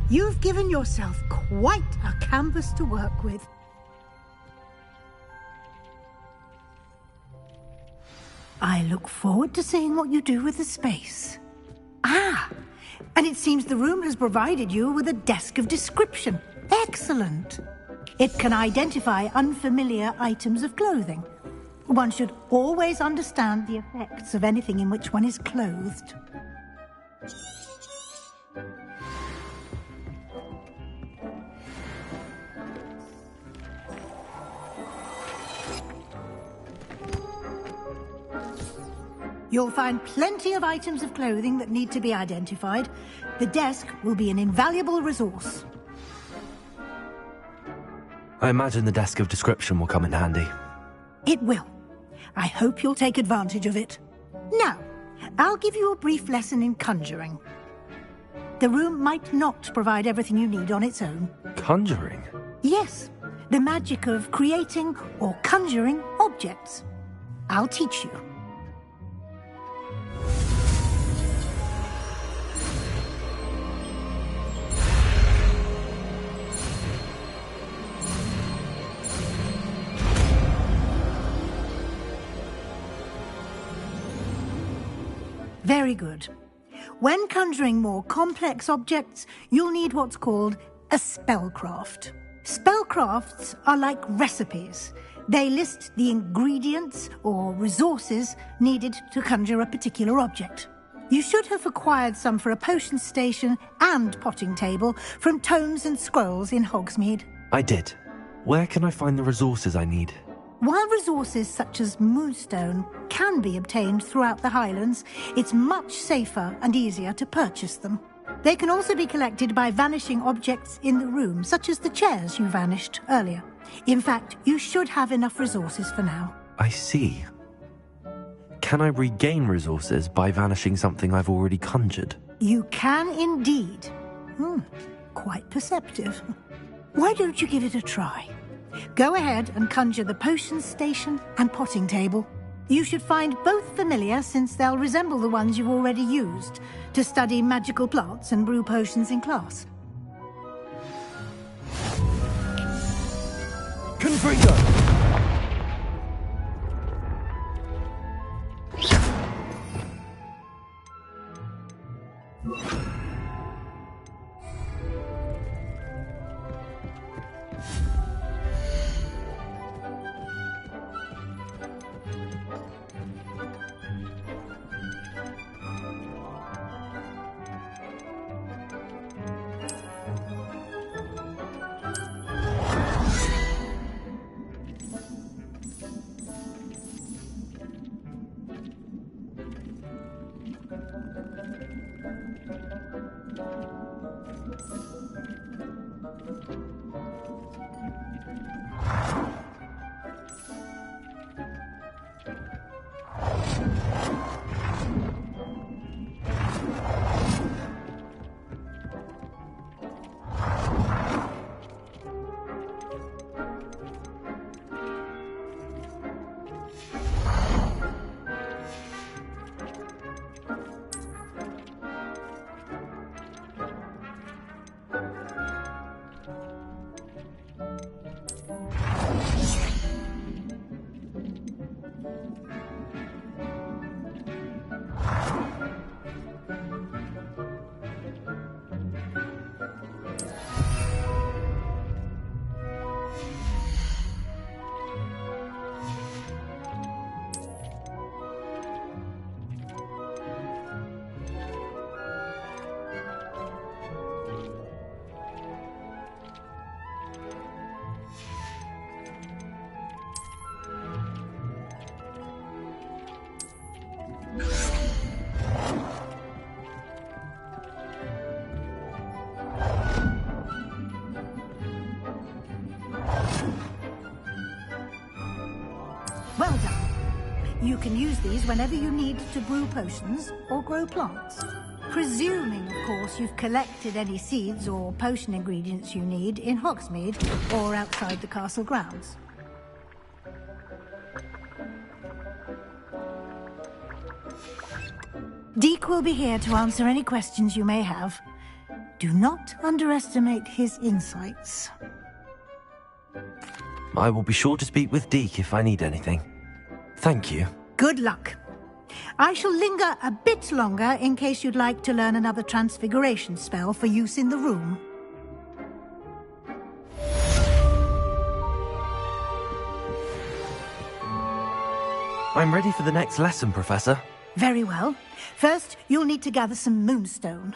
You've given yourself quite a canvas to work with. I look forward to seeing what you do with the space. Ah, and it seems the room has provided you with a desk of description. Excellent. It can identify unfamiliar items of clothing. One should always understand the effects of anything in which one is clothed. You'll find plenty of items of clothing that need to be identified. The desk will be an invaluable resource. I imagine the desk of description will come in handy. It will. I hope you'll take advantage of it. Now, I'll give you a brief lesson in conjuring. The room might not provide everything you need on its own. Conjuring? Yes, the magic of creating or conjuring objects. I'll teach you. Very good. When conjuring more complex objects, you'll need what's called a spellcraft. Spellcrafts are like recipes. They list the ingredients or resources needed to conjure a particular object. You should have acquired some for a potion station and potting table from tomes and scrolls in Hogsmeade. I did. Where can I find the resources I need? While resources such as moonstone can be obtained throughout the Highlands, it's much safer and easier to purchase them. They can also be collected by vanishing objects in the room, such as the chairs you vanished earlier. In fact, you should have enough resources for now. I see. Can I regain resources by vanishing something I've already conjured? You can indeed. Quite perceptive. Why don't you give it a try? Go ahead and conjure the potion station and potting table. You should find both familiar, since they'll resemble the ones you've already used to study magical plants and brew potions in class. Confringo! Well done. You can use these whenever you need to brew potions or grow plants. Presuming, of course, you've collected any seeds or potion ingredients you need in Hogsmeade or outside the castle grounds. Deek will be here to answer any questions you may have. Do not underestimate his insights. I will be sure to speak with Deke if I need anything. Thank you. Good luck. I shall linger a bit longer in case you'd like to learn another transfiguration spell for use in the room. I'm ready for the next lesson, Professor. Very well. First, you'll need to gather some moonstone.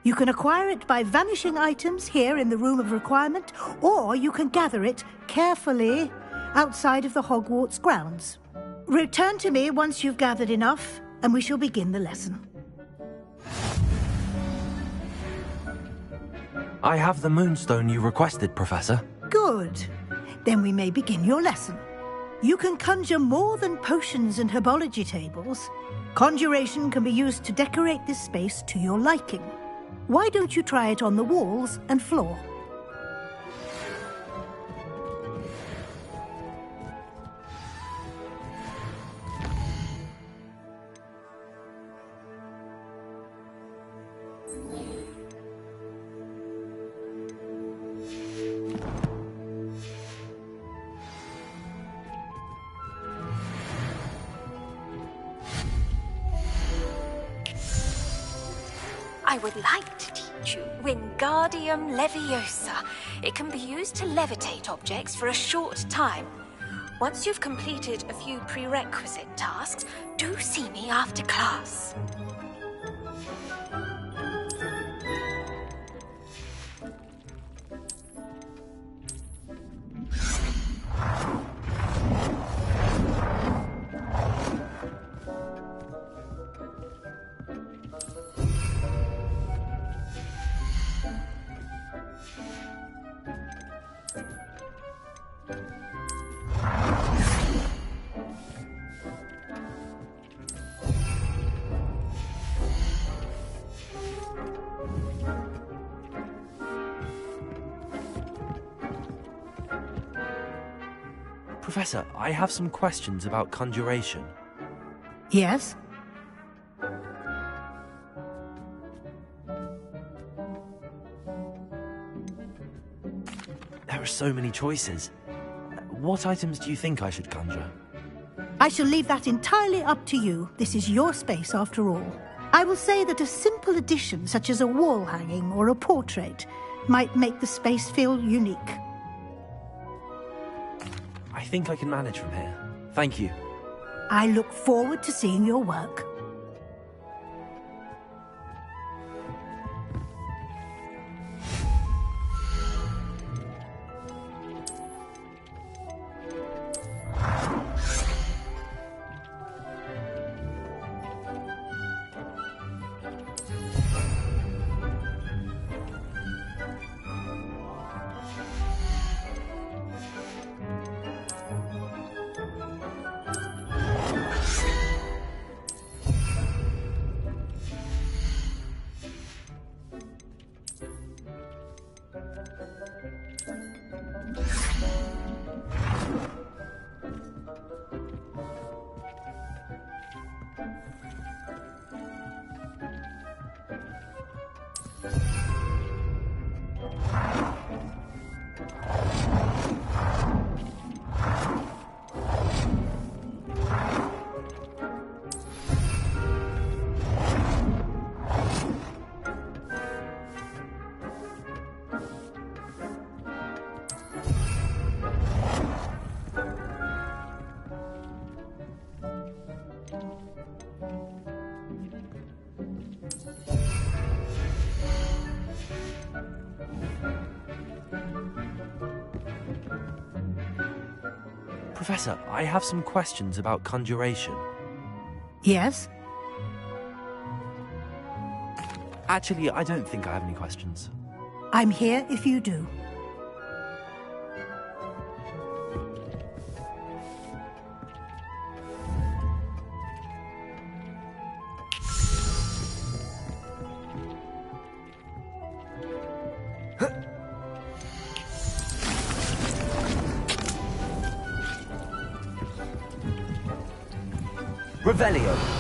You can acquire it by vanishing items here in the Room of Requirement, or you can gather it carefully outside of the Hogwarts grounds. Return to me once you've gathered enough, and we shall begin the lesson. I have the moonstone you requested, Professor. Good. Then we may begin your lesson. You can conjure more than potions and herbology tables. Conjuration can be used to decorate this space to your liking. Why don't you try it on the walls and floor? I would like to teach you Wingardium Leviosa. It can be used to levitate objects for a short time. Once you've completed a few prerequisite tasks, do see me after class. Professor, I have some questions about conjuration. Yes? There are so many choices. What items do you think I should conjure? I shall leave that entirely up to you. This is your space after all. I will say that a simple addition, such as a wall hanging or a portrait, might make the space feel unique. I think I can manage from here. Thank you. I look forward to seeing your work. Professor, I have some questions about conjuration. Yes? Actually, I don't think I have any questions. I'm here if you do. Revelio.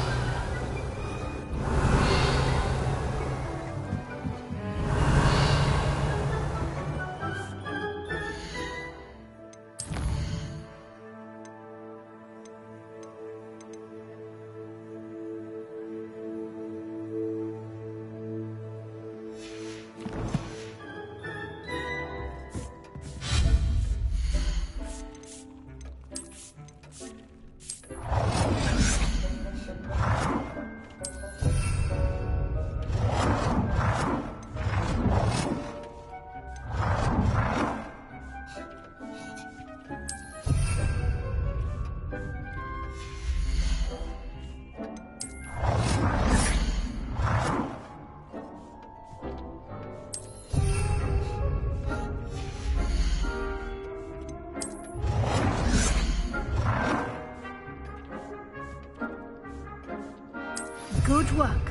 Good work.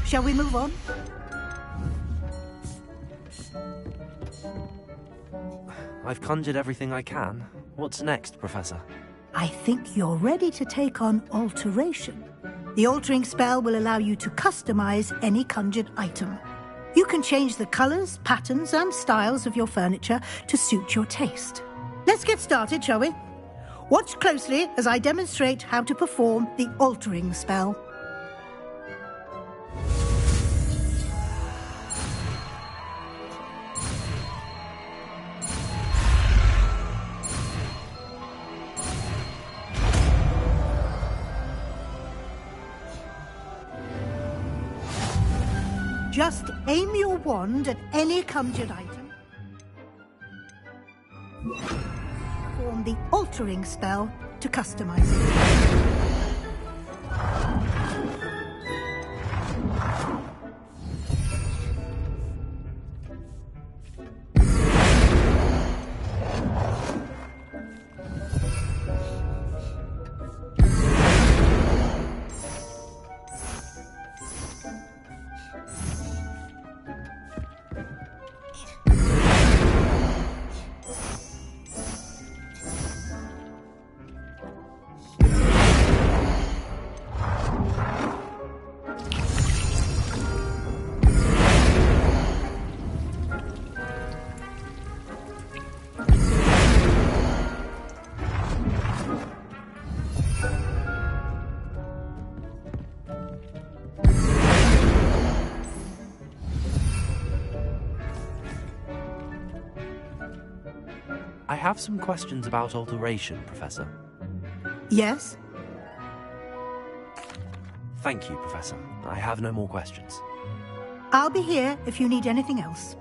Shall we move on? I've conjured everything I can. What's next, Professor? I think you're ready to take on alteration. The altering spell will allow you to customize any conjured item. You can change the colors, patterns, and styles of your furniture to suit your taste. Let's get started, shall we? Watch closely as I demonstrate how to perform the altering spell. Just aim your wand at any conjured item. Perform the altering spell to customize it. I have some questions about alteration, Professor. Yes? Thank you, Professor. I have no more questions. I'll be here if you need anything else.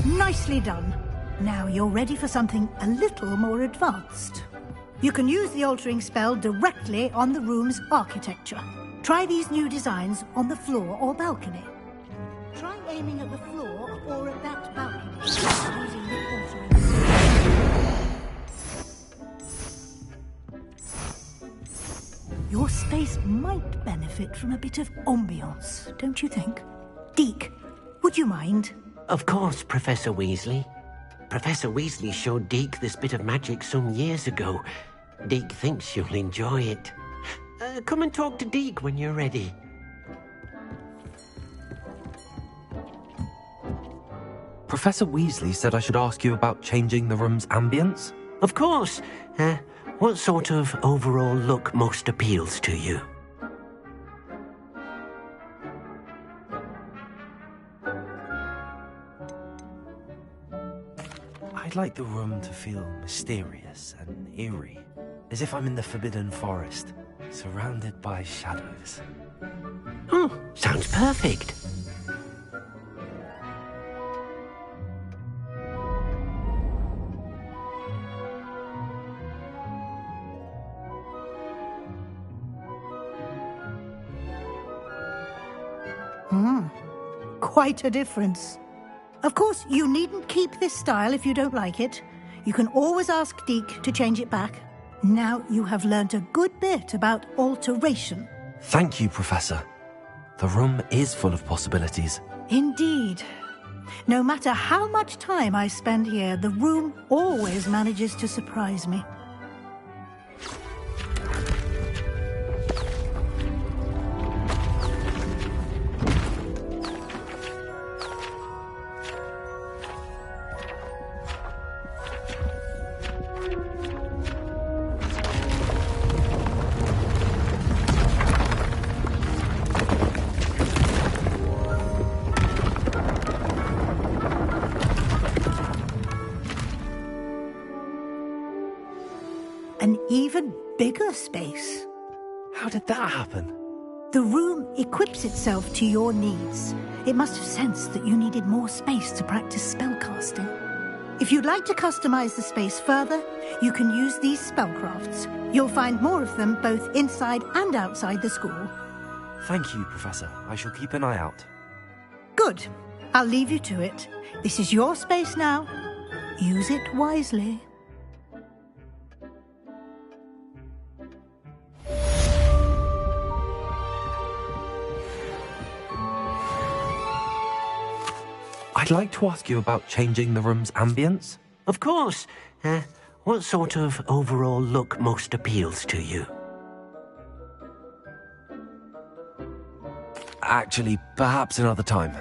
Nicely done. Now you're ready for something a little more advanced. You can use the altering spell directly on the room's architecture. Try these new designs on the floor or balcony. Try aiming at the floor or at that balcony using the altering spell. Your space might benefit from a bit of ambiance, don't you think? Deke, would you mind? Of course, Professor Weasley. Professor Weasley showed Deke this bit of magic some years ago. Deke thinks you'll enjoy it. Come and talk to Deke when you're ready. Professor Weasley said I should ask you about changing the room's ambience. Of course. What sort of overall look most appeals to you? I'd like the room to feel mysterious and eerie, as if I'm in the Forbidden Forest, surrounded by shadows. Oh, sounds perfect. Quite a difference. Of course, you needn't keep this style if you don't like it. You can always ask Deke to change it back. Now you have learnt a good bit about alteration. Thank you, Professor. The room is full of possibilities. Indeed. No matter how much time I spend here, the room always manages to surprise me. An even bigger space. How did that happen? The room equips itself to your needs. It must have sensed that you needed more space to practice spellcasting. If you'd like to customize the space further, you can use these spellcrafts. You'll find more of them both inside and outside the school. Thank you, Professor. I shall keep an eye out. Good. I'll leave you to it. This is your space now. Use it wisely. I'd like to ask you about changing the room's ambience. Of course. What sort of overall look most appeals to you? Actually, perhaps another time.